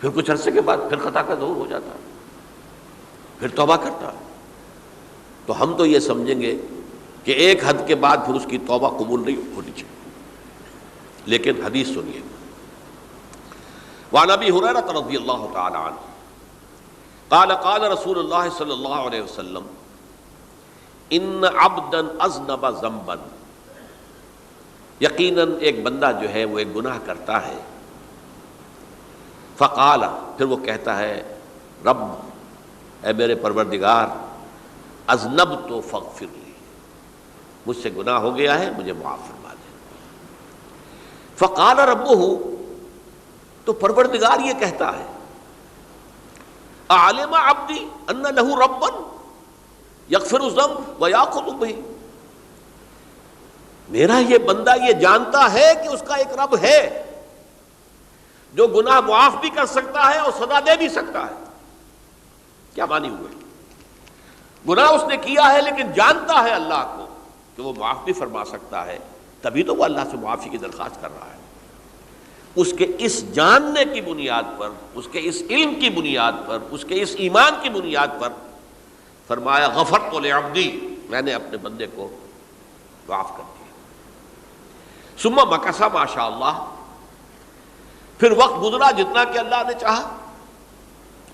S1: پھر کچھ عرصے کے بعد پھر خطا کا ظہور ہو جاتا ہے، پھر توبہ کرتا ہے، تو ہم تو یہ سمجھیں گے کہ ایک حد کے بعد پھر اس کی توبہ قبول نہیں ہونی چاہیے۔ لیکن حدیث سنیے، وعن ابی ہریرہ رضی اللہ تعالی عنہ قال قال رسول اللہ صلی اللہ علیہ وسلم ان عبدا اذنب ذنبا، یقیناً ایک بندہ جو ہے وہ ایک گناہ کرتا ہے، فقال، پھر وہ کہتا ہے رب اے میرے پروردگار اذنبت فاغفر لی، مجھ سے گناہ ہو گیا ہے، مجھے معاف فرما دے۔ فقال ربہ، تو پروردگار یہ کہتا ہے اعلم عبدی ان لہ ربا یغفر الذنب ویاخذ بہ، میرا یہ بندہ یہ جانتا ہے کہ اس کا ایک رب ہے جو گناہ معاف بھی کر سکتا ہے اور سزا دے بھی سکتا ہے۔ کیا معنی ہوئے؟ گناہ اس نے کیا ہے لیکن جانتا ہے اللہ کو کہ وہ معاف بھی فرما سکتا ہے، تبھی تو وہ اللہ سے معافی کی درخواست کر رہا ہے۔ اس کے اس جاننے کی بنیاد پر، اس کے اس علم کی بنیاد پر، اس کے اس ایمان کی بنیاد پر فرمایا غفرت لعبدی، میں نے اپنے بندے کو معاف کر دیا۔ ثم مکث ما شاء اللہ، پھر وقت گزرا جتنا کہ اللہ نے چاہا۔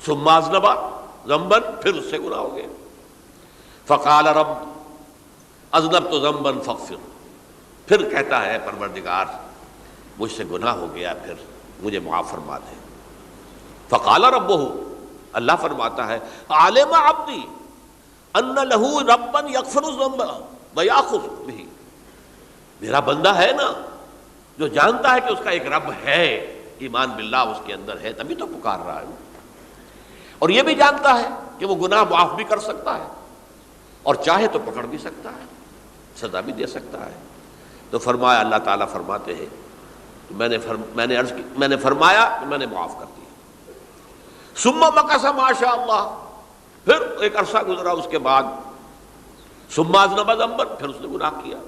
S1: ثم اذنب ذنبا، پھر اس سے گناہ ہو گئے۔ فقال رب اذنبت ذنبا فاغفر، پھر کہتا ہے پروردگار مجھ سے گناہ ہو گیا، پھر مجھے معاف فرما دے۔ فقال ربہ، اللہ فرماتا ہے علم عبدی ان لہ ربا یغفر الذنب ویاخذ بہ، میرا بندہ ہے نا جو جانتا ہے کہ اس کا ایک رب ہے، ایمان باللہ اس کے اندر ہے، تبھی تو پکار رہا ہے، اور یہ بھی جانتا ہے کہ وہ گناہ معاف بھی کر سکتا ہے اور چاہے تو پکڑ بھی سکتا ہے، سزا بھی دے سکتا ہے۔ تو فرمایا، اللہ تعالیٰ فرماتے ہیں میں نے فرمایا کہ میں نے معاف کر دیا۔ ثم مکث ما شاء اللہ، پھر ایک عرصہ گزرا اس کے بعد۔ ثم اذنب ذنبا، پھر اس نے گناہ کیا۔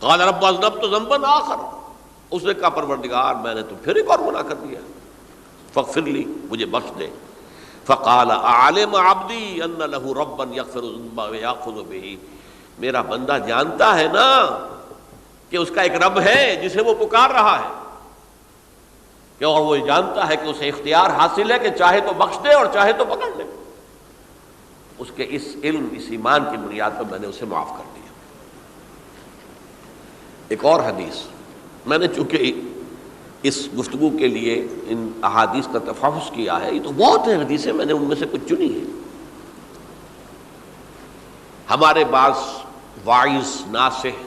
S1: قال رب اذنبت ذنبا آخر، اس نے کہا پروردگار میں نے تو پھر ایک اور گناہ کر دیا، فاغفر لی، مجھے بخش دے۔ فقال اعلم عبدی ان لہ ربا یغفر الذنب ویاخذ بہ، میرا بندہ جانتا ہے نا کہ اس کا ایک رب ہے جسے وہ پکار رہا ہے، کہ اور وہ جانتا ہے کہ اسے اختیار حاصل ہے کہ چاہے تو بخش دے اور چاہے تو پکڑ لے۔ اس کے اس علم، اس ایمان کی بنیاد پر میں نے اسے معاف کر دیا۔ ایک اور حدیث، میں نے چونکہ اس گفتگو کے لیے ان احادیث کا تفحص کیا ہے، یہ تو بہت ہیں حدیثیں، میں نے ان میں سے کچھ چنی ہیں۔ ہمارے بعض واعظ ناصح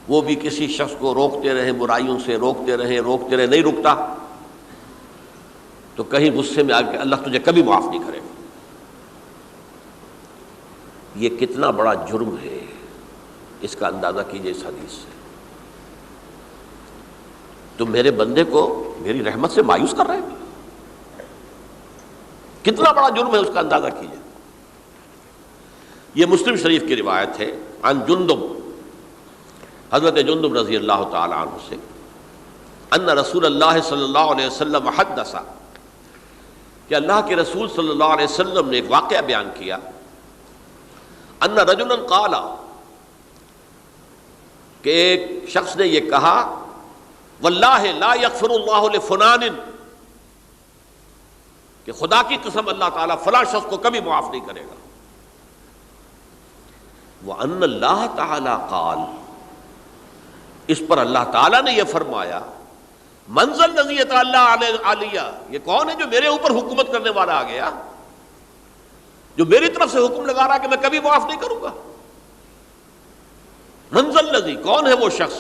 S1: وہ بھی کسی شخص کو روکتے رہے، برائیوں سے روکتے رہے، نہیں رکتا، تو کہیں غصے میں آ کے اللہ تجھے کبھی معاف نہیں کرے گا۔ یہ کتنا بڑا جرم ہے، اس کا اندازہ کیجئے اس حدیث سے۔ تم میرے بندے کو میری رحمت سے مایوس کر رہے ہیں، کتنا بڑا جرم ہے، اس کا اندازہ کیجئے۔ یہ مسلم شریف کی روایت ہے، عن جندب، حضرت جندب رضی اللہ تعالی عنہ سے، ان رسول اللہ صلی اللہ علیہ وسلم حدث، کہ اللہ کے رسول صلی اللہ علیہ وسلم نے ایک واقعہ بیان کیا، ان رجلا قال، کہ ایک شخص نے یہ کہا، واللہ لا یغفر اللہ لفلان، کہ خدا کی قسم اللہ تعالیٰ فلاں شخص کو کبھی معاف نہیں کرے گا۔ وَأَنَّ اللَّهَ تَعَالَى قَالَ، اس پر اللہ تعالیٰ نے یہ فرمایا، مَنْ ذَا الَّذِي يَتَعَلَّىٰ عَلَيَّ، یہ کون ہے جو میرے اوپر حکومت کرنے والا آ گیا، جو میری طرف سے حکم لگا رہا کہ میں کبھی معاف نہیں کروں گا۔ مَنْ ذَا الَّذِي، کون ہے وہ شخص،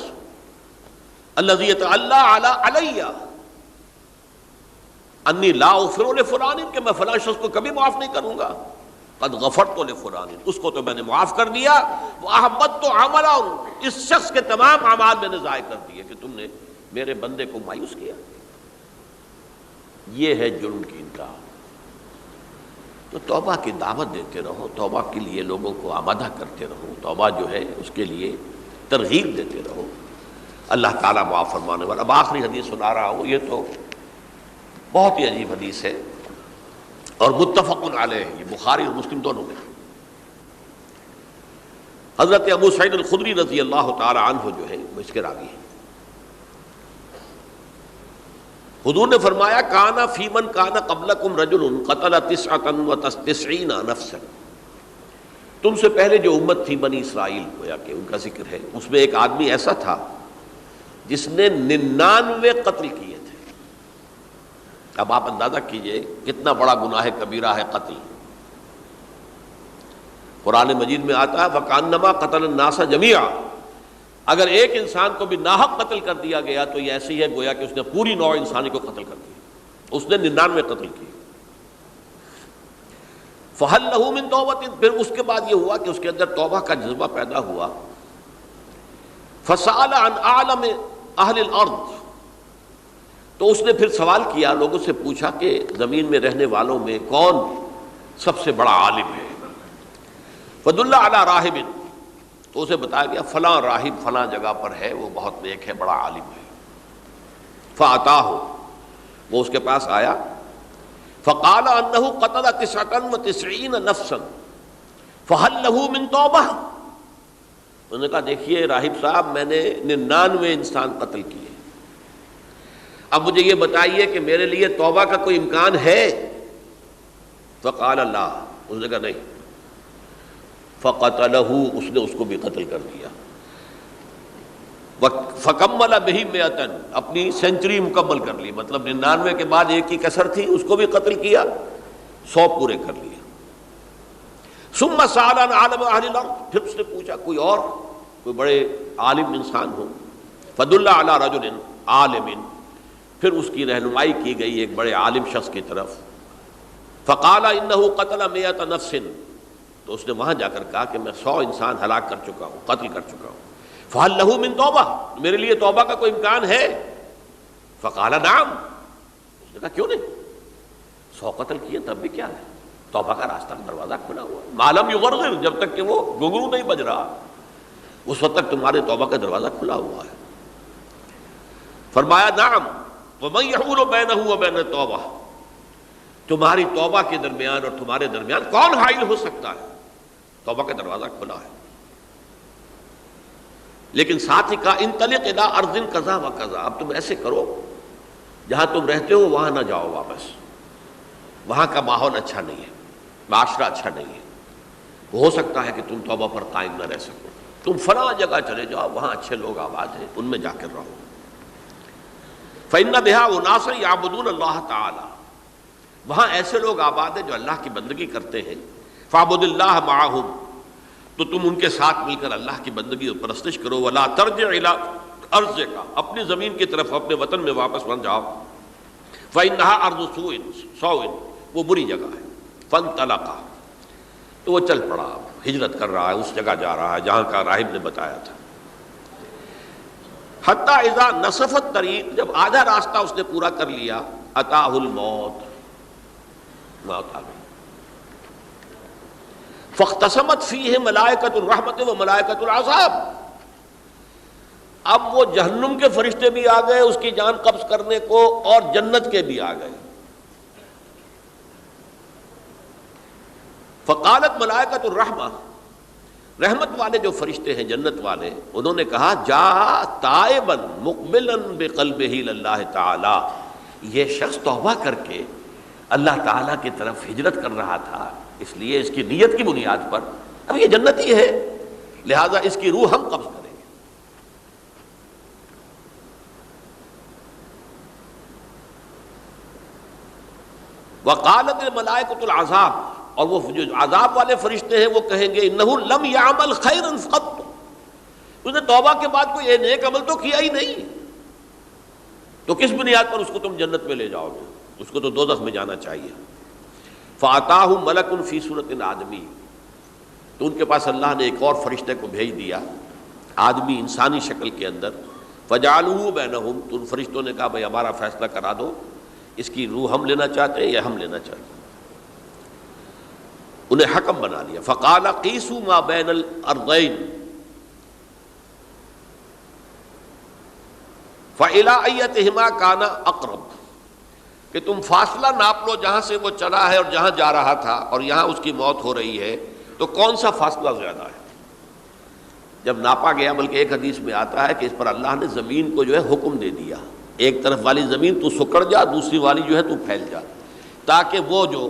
S1: الَّذِي يَتَعَلَّىٰ عَلَيَّ اَنِّي لَا أَغْفِرُ لِفُلَانٍ، کہ میں فلاں شخص کو کبھی معاف نہیں کروں گا۔ قد غفرت لفلان، اس کو تو میں نے معاف کر دیا۔ وَأَحْبَطْتُ عَمَلَهُ، اس شخص کے تمام اعمال میں نے ضائع کر دیے کہ تم نے میرے بندے کو مایوس کیا۔ یہ ہے جرم کی انتہا۔ تو توبہ کی دعوت دیتے رہو، توبہ کے لیے لوگوں کو آمادہ کرتے رہو، توبہ جو ہے اس کے لیے ترغیب دیتے رہو، اللہ تعالیٰ معاف فرمانے والا۔ اب آخری حدیث سنا رہا ہوں، یہ تو بہت ہی عجیب حدیث ہے اور متفق علیہ، یہ بخاری اور مسلم دونوں میں۔ حضرت ابو سعید الخدری رضی اللہ تعالی عنہ جو ہے وہ اس کے راوی ہیں۔ حضور نے فرمایا، کانا فی من کانا قبلکم رجل قتل 99 نفسا، تم سے پہلے جو امت تھی بنی اسرائیل، گویا کہ ان کا ذکر ہے، اس میں ایک آدمی ایسا تھا جس نے 99 قتل کیے تھے۔ اب آپ اندازہ کیجئے کتنا بڑا گناہ کبیرہ ہے قتل. قرآن مجید میں آتا ہے فَكَأَنَّمَا قَتَلَ النَّاسَ جَمِيعًا. اگر ایک انسان کو بھی ناحق قتل کر دیا گیا تو یہ ایسی ہے گویا کہ اس نے پوری نوع انسانی کو قتل کر دیا. اس نے 99 قتل کیے. فَهَلْ لَهُ مِن تَوْبَةٍ. پھر اس کے بعد یہ ہوا کہ اس کے اندر توبہ کا جذبہ پیدا ہوا. فَسَأَلَ عَنْ أَعْلَمِ أَهْلِ الْأَرْضِ. تو اس نے پھر سوال کیا، لوگوں سے پوچھا کہ زمین میں رہنے والوں میں کون سب سے بڑا عالم ہے. فَدُلَّ عَلَى رَاهِبٍ. تو اسے بتایا گیا فلاں راہب فلاں جگہ پر ہے، وہ بہت نیک ہے، بڑا عالم ہے. فَأَتَاهُ. وہ اس کے پاس آیا. فَقَالَ أَنَّهُ قَتَلَ 99 نَفْسًا فَهَلْ لَهُ مِن تَوْبَةٍ. انہوں نے کہا دیکھیے راہب صاحب، میں نے 99 انسان قتل کیے، اب مجھے یہ بتائیے کہ میرے لیے توبہ کا کوئی امکان ہے؟ فقال لا. اس نے کہا نہیں. فقتلہ. اس نے اس کو بھی قتل کر دیا. فکمل بہ 100. اپنی سینچری مکمل کر لی، مطلب 99 کے بعد ایک ہی کسر تھی، اس کو بھی قتل کیا، 100 پورے کر لیے. ثم سأل عن عالم اہل الارض. پھر اس نے پوچھا کوئی اور، کوئی بڑے عالم انسان ہو. فدل علی رجل عالم. پھر اس کی رہنمائی کی گئی ایک بڑے عالم شخص کی طرف. فقال انه قتل 100 نفس. تو اس نے وہاں جا کر کہا کہ میں 100 انسان ہلاک کر چکا ہوں، قتل کر چکا ہوں. فهل له من توبہ. میرے لیے توبہ کا کوئی امکان ہے؟ فقال نعم. اس نے کہا کیوں نہیں، 100 قتل کیے تب بھی کیا ہے، توبہ کا راستہ دروازہ کھلا ہوا ہے. ما لم یغرغر. جب تک کہ وہ گھنگرو نہیں بج رہا اس وقت تک تمہارے توبہ کا دروازہ کھلا ہوا ہے. فرمایا نعم. ومن یحول بینہ وبین التوبہ. تمہاری توبہ کے درمیان اور تمہارے درمیان کون حائل ہو سکتا ہے؟ توبہ کا دروازہ کھلا ہے. لیکن ساتھ ہی کہا انطلق الی ارض کذا و کذا. اب تم ایسے کرو، جہاں تم رہتے ہو وہاں نہ جاؤ واپس، وہاں کا ماحول اچھا نہیں ہے، معاشرہ اچھا نہیں ہے، ہو سکتا ہے کہ تم توبہ پر قائم نہ رہ سکو. تم فلاں جگہ چلے جاؤ، وہاں اچھے لوگ آباد ہیں، ان میں جا کر رہو. فإن بها أناسا يعبدون اللہ تعالی. وہاں ایسے لوگ آباد ہیں جو اللہ کی بندگی کرتے ہیں. فاعبد اللہ معهم. تو تم ان کے ساتھ مل کر اللہ کی بندگی اور پرستش کرو. ولا ترجع الى ارضک. اپنی زمین کی طرف، اپنے وطن میں واپس مت جاؤ. فإنها ارض سوء. وہ بری جگہ ہے. فانطلقا. تو وہ چل پڑا، ہجرت کر رہا ہے، اس جگہ جا رہا ہے جہاں کا راہب نے بتایا تھا. حتی اذا نصف الطریق. جب آدھا راستہ اس نے پورا کر لیا، اتاہ الموت. موت آ گئی. فاختصمت فیہ ملائکۃ الرحمت و ملائکۃ العذاب. اب وہ جہنم کے فرشتے بھی آ گئے اس کی جان قبض کرنے کو، اور جنت کے بھی آ گئے. فقالت ملائکۃ الرحمہ. رحمت والے جو فرشتے ہیں جنت والے، انہوں نے کہا جا تائبا مقبلا بقلبہ للہ تعالی. یہ شخص توبہ کر کے اللہ تعالیٰ کی طرف ہجرت کر رہا تھا، اس لیے اس کی نیت کی بنیاد پر اب یہ جنتی ہے، لہذا اس کی روح ہم قبض کریں گے. وقالت الملائکۃ العذاب. اور وہ جو عذاب والے فرشتے ہیں وہ کہیں گے انہ لم یعمل خیرا قط. اس نے توبہ کے بعد کوئی نیک عمل تو کیا ہی نہیں، تو کس بنیاد پر اس کو تم جنت میں لے جاؤ گے؟ اس کو تو دوزخ میں جانا چاہیے. فاتاہ ملک فی صورت آدمی. تو ان کے پاس اللہ نے ایک اور فرشتے کو بھیج دیا، آدمی انسانی شکل کے اندر. فجعلوہ بینہم. تو ان فرشتوں نے کہا بھائی ہمارا فیصلہ کرا دو، اس کی روح ہم لینا چاہتے ہیں یا ہم لینا چاہتے ہیں. انہیں حکم بنا لیا. فقال قیسوا ما بین الارضین فإلی ایتہما کان اقرب. کہ تم فاصلہ ناپ لو، جہاں سے وہ چلا ہے اور جہاں جا رہا تھا اور یہاں اس کی موت ہو رہی ہے، تو کون سا فاصلہ زیادہ ہے. جب ناپا گیا، بلکہ ایک حدیث میں آتا ہے کہ اس پر اللہ نے زمین کو جو ہے حکم دے دیا، ایک طرف والی زمین تو سکڑ جا، دوسری والی جو ہے تو پھیل جا، تاکہ وہ جو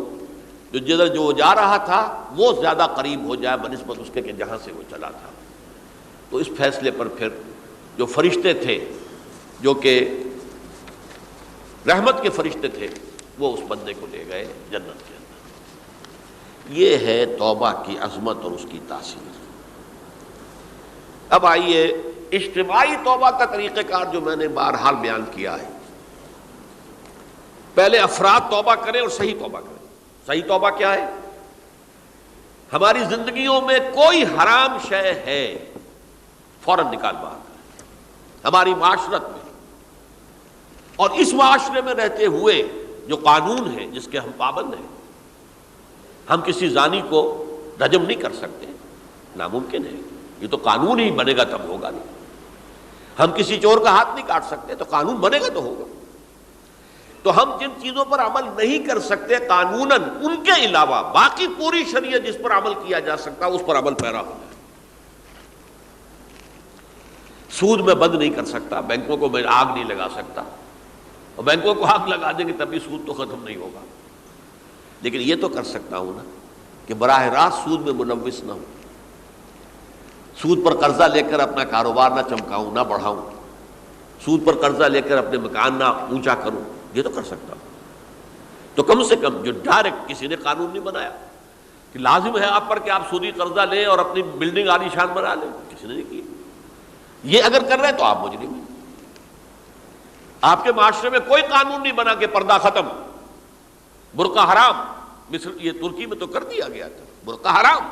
S1: جدھر جو جا رہا تھا وہ زیادہ قریب ہو جائے بنسبت اس کے کہ جہاں سے وہ چلا تھا. تو اس فیصلے پر پھر جو فرشتے تھے، جو کہ رحمت کے فرشتے تھے، وہ اس بندے کو لے گئے جنت کے اندر۔ یہ ہے توبہ کی عظمت اور اس کی تاثیر۔ اب آئیے اجتماعی توبہ کا طریقہ کار جو میں نے بہرحال بیان کیا ہے۔ پہلے افراد توبہ کریں اور صحیح توبہ کریں۔ صحیح توبہ کیا ہے؟ ہماری زندگیوں میں کوئی حرام شے ہے فوراً نکال باہر کریں۔ ہماری معاشرت میں اور اس معاشرے میں رہتے ہوئے جو قانون ہے جس کے ہم پابند ہیں، ہم کسی زانی کو رجم نہیں کر سکتے، ناممکن ہے، یہ تو قانون ہی بنے گا تب ہوگا نہیں۔ ہم کسی چور کا ہاتھ نہیں کاٹ سکتے، تو قانون بنے گا تو ہوگا۔ تو ہم جن چیزوں پر عمل نہیں کر سکتے قانوناً، ان کے علاوہ باقی پوری شریعت جس پر عمل کیا جا سکتا اس پر عمل پیرا ہو جائے۔ سود میں بند نہیں کر سکتا، بینکوں کو میں آگ نہیں لگا سکتا، اور بینکوں کو آگ لگا دیں گے تب بھی سود تو ختم نہیں ہوگا، لیکن یہ تو کر سکتا ہوں نا کہ براہ راست سود میں ملوث نہ ہوں، سود پر قرضہ لے کر اپنا کاروبار نہ چمکاؤں نہ بڑھاؤں، سود پر قرضہ لے کر اپنے مکان نہ اونچا کروں، یہ تو کر سکتا ہوں۔ تو کم سے کم جو ڈائریکٹ کسی نے قانون نہیں بنایا کہ لازم ہے آپ پر کہ آپ سودی قرضہ لیں اور اپنی بلڈنگ عالی شان بنا لیں، کسی نے نہیں کیا۔ یہ اگر کر رہے ہیں تو آپ مجرم ہیں۔ آپ کے معاشرے میں کوئی قانون نہیں بنا کہ پردہ ختم، برقع حرام، مصر یہ ترکی میں تو کر دیا گیا تھا، برقع حرام،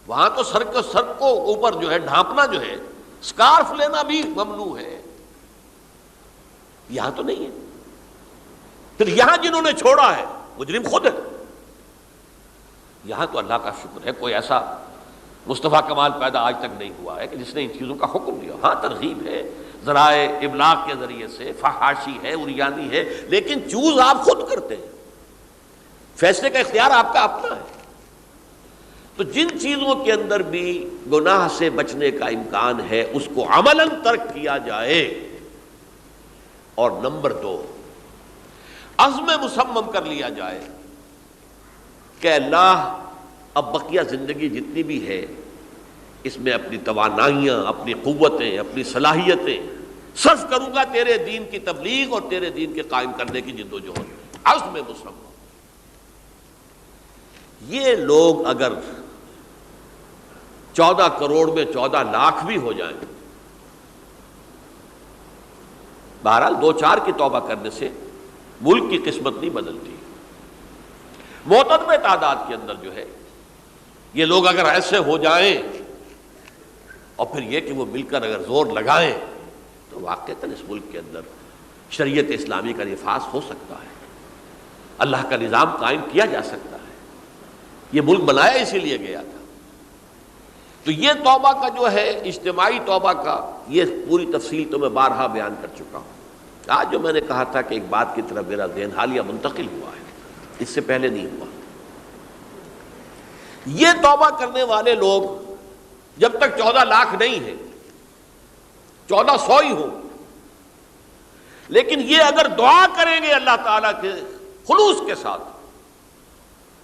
S1: وہاں تو سر کو اوپر جو ہے ڈھانپنا جو ہے، سکارف لینا بھی ممنوع ہے، یہاں تو نہیں ہے۔ پھر یہاں جنہوں نے چھوڑا ہے مجرم خود ہے۔ یہاں تو اللہ کا شکر ہے کوئی ایسا مصطفیٰ کمال پیدا آج تک نہیں ہوا ہے کہ جس نے ان چیزوں کا حکم دیا۔ ہاں ترغیب ہے، ذرائع ابلاغ کے ذریعے سے، فحاشی ہے، عریانی ہے، لیکن چوز آپ خود کرتے ہیں، فیصلے کا اختیار آپ کا اپنا ہے۔ تو جن چیزوں کے اندر بھی گناہ سے بچنے کا امکان ہے اس کو عملاً ترک کیا جائے۔ اور نمبر 2، عزم مصمم کر لیا جائے کہ اللہ اب بقیہ زندگی جتنی بھی ہے اس میں اپنی توانائیاں، اپنی قوتیں، اپنی صلاحیتیں صرف کروں گا تیرے دین کی تبلیغ اور تیرے دین کے قائم کرنے کی جد و جہد۔ عزم مصمم۔ یہ لوگ اگر 14 کروڑ میں 14 لاکھ بھی ہو جائیں، بہرحال 2-4 کی توبہ کرنے سے ملک کی قسمت نہیں بدلتی۔ معتدب تعداد کے اندر جو ہے یہ لوگ اگر ایسے ہو جائیں اور پھر یہ کہ وہ مل کر اگر زور لگائیں تو واقعتاً اس ملک کے اندر شریعت اسلامی کا نفاذ ہو سکتا ہے، اللہ کا نظام قائم کیا جا سکتا ہے۔ یہ ملک بنایا اسی لیے گیا تھا۔ تو یہ توبہ کا جو ہے اجتماعی توبہ کا یہ پوری تفصیل تو میں بارہا بیان کر چکا ہوں۔ آج جو میں نے کہا تھا کہ ایک بات کی طرف میرا ذہن حالیہ منتقل ہوا ہے، اس سے پہلے نہیں ہوا۔ یہ توبہ کرنے والے لوگ جب تک 14 لاکھ نہیں ہیں، 1400 ہی ہوں، لیکن یہ اگر دعا کریں گے اللہ تعالیٰ کے خلوص کے ساتھ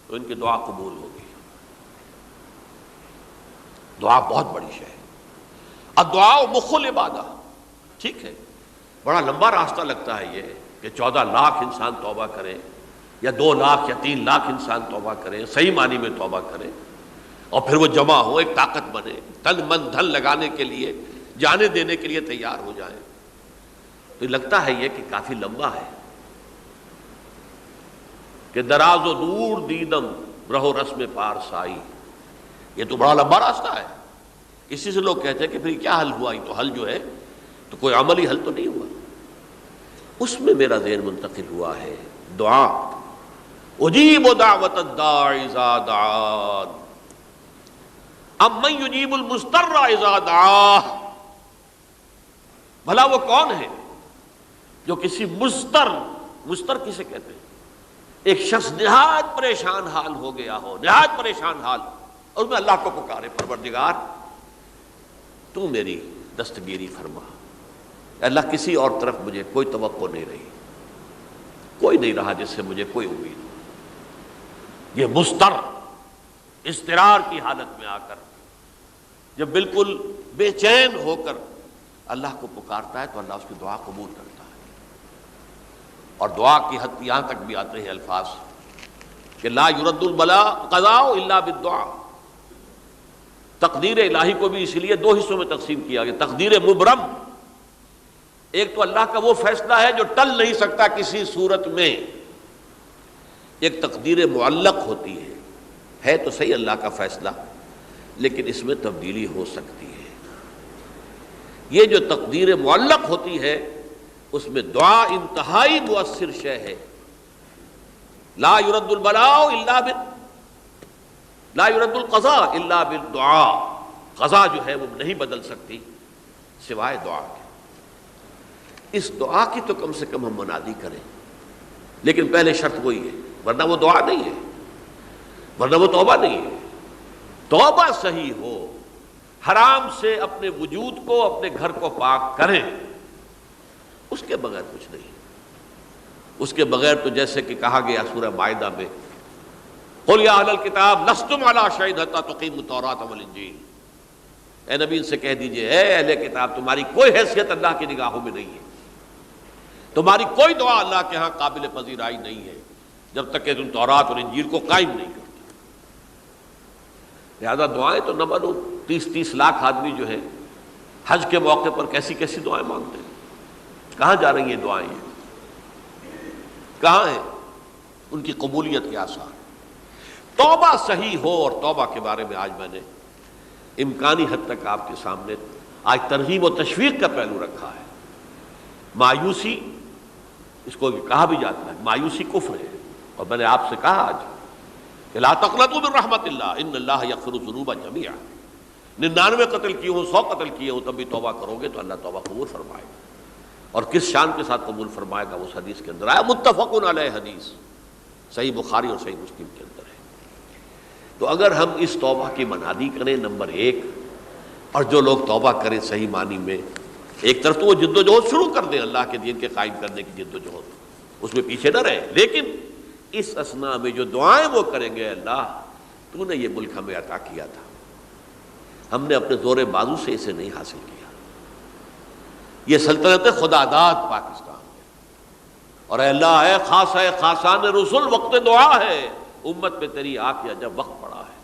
S1: تو ان کی دعا قبول ہوگی۔ دعا بہت بڑی شے ہے۔ الدعاء مخ العبادہ، ٹھیک ہے، بڑا لمبا راستہ لگتا ہے یہ کہ 14 لاکھ انسان توبہ کرے یا 2 لاکھ یا 3 لاکھ انسان توبہ کرے، صحیح معنی میں توبہ کرے، اور پھر وہ جمع ہو، ایک طاقت بنے، تن من دھن لگانے کے لیے، جانے دینے کے لیے تیار ہو جائیں، تو لگتا ہے یہ کہ کافی لمبا ہے کہ دراز و دور دیدم رہو رسم پارسائی، یہ تو بڑا لمبا راستہ ہے۔ اسی سے لوگ کہتے ہیں کہ پھر کیا حل ہوا؟ یہ تو حل جو ہے تو کوئی عملی حل تو نہیں ہوا۔ اس میں میرا ذہن منتقل ہوا ہے دعا، اجیب دعوت الداعی اذا دعان امن یجیب المضطر اذا دعاہ۔ بھلا وہ کون ہے جو کسی مضطر کسے کہتے ہیں؟ ایک شخص نہایت پریشان حال ہو گیا ہو، نہایت پریشان حال، اور میں اللہ کو پکارے، پروردگار تو میری دستگیری فرما۔ اللہ کسی اور طرف مجھے کوئی توقع نہیں رہی، کوئی نہیں رہا جس سے مجھے کوئی امید ہو۔ یہ مضطر اضطرار کی حالت میں آ کر جب بالکل بے چین ہو کر اللہ کو پکارتا ہے تو اللہ اس کی دعا قبول کرتا ہے۔ اور دعا کی حد یہاں تک بھی آتے ہیں الفاظ کہ لا یرد البلاء قضاء الا بالدعاء. تقدیر الہی کو بھی اس لیے دو حصوں میں تقسیم کیا گیا. تقدیر مبرم، ایک تو اللہ کا وہ فیصلہ ہے جو ٹل نہیں سکتا کسی صورت میں. ایک تقدیر معلق ہوتی ہے تو صحیح اللہ کا فیصلہ، لیکن اس میں تبدیلی ہو سکتی ہے. یہ جو تقدیر معلق ہوتی ہے اس میں دعا انتہائی مؤثر شے ہے. لا يرد البلاء الا لا يرد القضاء الا بالدعاء. قضا جو ہے وہ نہیں بدل سکتی سوائے دعا کے. اس دعا کی تو کم سے کم ہم منادی کریں، لیکن پہلے شرط وہی ہے، ورنہ وہ دعا نہیں ہے، ورنہ وہ توبہ نہیں ہے. توبہ صحیح ہو، حرام سے اپنے وجود کو، اپنے گھر کو پاک کریں، اس کے بغیر کچھ نہیں. اس کے بغیر تو جیسے کہ کہا گیا سورہ مائدہ میں قل یا اہل الکتاب لستم علی شیء حتی تقیموا التوراۃ والانجیل. اے نبی ان سے کہہ دیجئے اے اہل کتاب تمہاری کوئی حیثیت اللہ کی نگاہوں میں نہیں ہے، تمہاری کوئی دعا اللہ کے ہاں قابل پذیرائی نہیں ہے جب تک کہ تم تورات اور انجیل کو قائم نہیں کرتے. لہذا دعائیں تو نہ بنو. 30 لاکھ آدمی جو ہے حج کے موقع پر کیسی کیسی دعائیں مانگتے ہیں. کہاں جا رہی ہیں دعائیں؟ کہاں ہیں ان کی قبولیت کے آثار؟ توبہ صحیح ہو. اور توبہ کے بارے میں آج میں نے امکانی حد تک آپ کے سامنے آج ترغیب و تشویق کا پہلو رکھا ہے. مایوسی، اس کو کہا بھی جاتا ہے مایوسی کفر ہے. اور میں نے آپ سے کہا آج کہ لا تقنطوا من رحمت اللہ ان اللہ یغفر الذنوب جميعا. 99 قتل کیے ہوں، 100 قتل کیے ہوں، تب بھی توبہ کرو گے تو اللہ توبہ قبول فرمائے گا. اور کس شان کے ساتھ قبول فرمائے گا اس حدیث کے اندر آیا، متفق علیہ حدیث صحیح بخاری اور صحیح مسلم کے اندر ہے. تو اگر ہم اس توبہ کی منادی کریں نمبر 1، اور جو لوگ توبہ کریں صحیح معنی میں، ایک طرف تو وہ جد و جہد شروع کر دیں اللہ کے دین کے قائم کرنے کی جد و جہد، اس میں پیچھے نہ رہیں، لیکن اس اثناء میں جو دعائیں وہ کریں گے اللہ تو نے یہ ملک ہمیں عطا کیا تھا، ہم نے اپنے زور بازو سے اسے نہیں حاصل کیا. یہ سلطنت خدا داد پاکستان ہے، اور اے اللہ اے خاص ہے خاصان رسول وقت دعا ہے، امت پہ تیری آ کیا جب وقت پڑا ہے.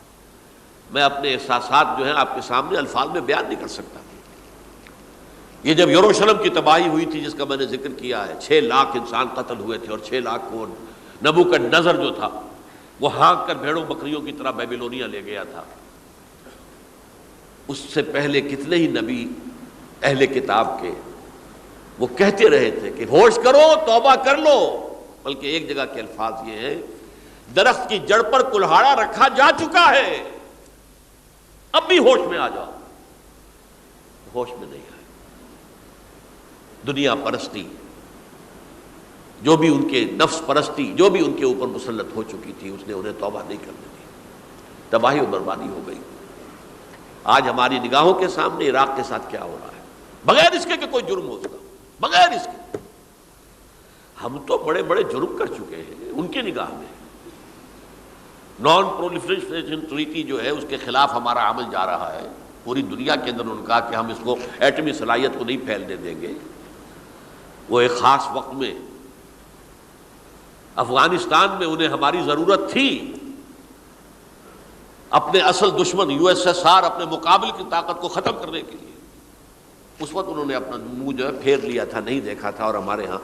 S1: میں اپنے احساسات جو ہیں آپ کے سامنے الفاظ میں بیان نہیں کر سکتا. یہ جب یروشلم کی تباہی ہوئی تھی جس کا میں نے ذکر کیا ہے، 6 لاکھ انسان قتل ہوئے تھے، اور 6 لاکھ کو نبوکدنضر جو تھا وہ ہانک کر بھیڑوں بکریوں کی طرح بیبیلونیا لے گیا تھا. اس سے پہلے کتنے ہی نبی اہل کتاب کے وہ کہتے رہے تھے کہ ہوش کرو توبہ کر لو. بلکہ ایک جگہ کے الفاظ یہ ہیں درخت کی جڑ پر کلہاڑا رکھا جا چکا ہے، اب بھی ہوش میں آ جاؤ. ہوش میں نہیں آئے. دنیا پرستی جو بھی ان کے نفس پرستی جو بھی ان کے اوپر مسلط ہو چکی تھی، اس نے انہیں توبہ نہیں کرنے دی. تباہی و بربادی ہو گئی. آج ہماری نگاہوں کے سامنے عراق کے ساتھ کیا ہو رہا ہے، بغیر اس کے کہ کوئی جرم ہو سکا، بغیر اس کے. ہم تو بڑے بڑے جرم کر چکے ہیں ان کی نگاہ میں. نان پرولیفریشن ٹریٹی جو ہے اس کے خلاف ہمارا عمل جا رہا ہے. پوری دنیا کے اندر انہوں نے کہا کہ ہم اس کو ایٹمی صلاحیت کو نہیں پھیلنے دیں گے. وہ ایک خاص وقت میں افغانستان میں انہیں ہماری ضرورت تھی، اپنے اصل دشمن USSR اپنے مقابل کی طاقت کو ختم کرنے کے لیے. اس وقت انہوں نے اپنا منہ جو ہے پھیر لیا تھا، نہیں دیکھا تھا، اور ہمارے ہاں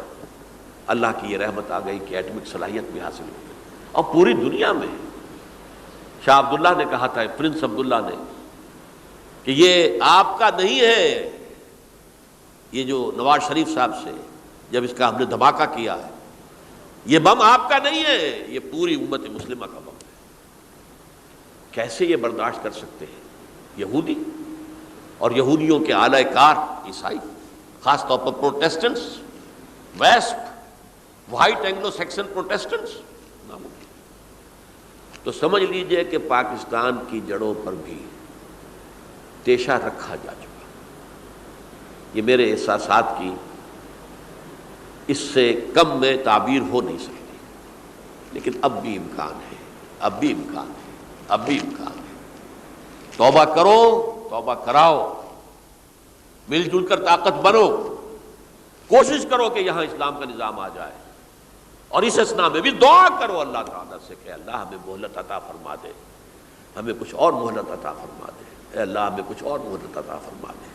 S1: اللہ کی یہ رحمت آ گئی کہ ایٹمک صلاحیت بھی حاصل ہو گئی. اور پوری دنیا میں شاہ عبداللہ نے کہا تھا، پرنس عبداللہ نے، کہ یہ آپ کا نہیں ہے. یہ جو نواز شریف صاحب سے جب اس کا ہم نے دھماکہ کیا ہے، یہ بم آپ کا نہیں ہے، یہ پوری امت مسلمہ کا بم ہے. کیسے یہ برداشت کر سکتے ہیں یہودی اور یہودیوں کے اعلی کار عیسائی، خاص طور پر پروٹیسٹنٹس، ویسپ، وائٹ اینگلو سیکسن پروٹیسٹنٹس؟ ناممکن. تو سمجھ لیجئے کہ پاکستان کی جڑوں پر بھی تیشہ رکھا جا چکا. یہ میرے احساسات کی اس سے کم میں تعبیر ہو نہیں سکتی، لیکن اب بھی امکان ہے، اب بھی امکان ہے، اب بھی امکان ہے. توبہ کرو، توبہ کراؤ، مل جل کر طاقت بنو، کوشش کرو کہ یہاں اسلام کا نظام آ جائے. اور اس اسنا میں بھی دعا کرو اللہ تعالیٰ سے کہ اللہ ہمیں مہلت عطا فرما دے، ہمیں کچھ اور مہلت عطا فرما دے، اے اللہ ہمیں کچھ اور مہلت عطا فرما دے۔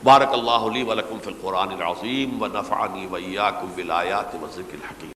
S1: بارک اللہ لی ولکم فی القرآن العظیم ونفعنی وإیاکم بالآیات والذکر الحکیم۔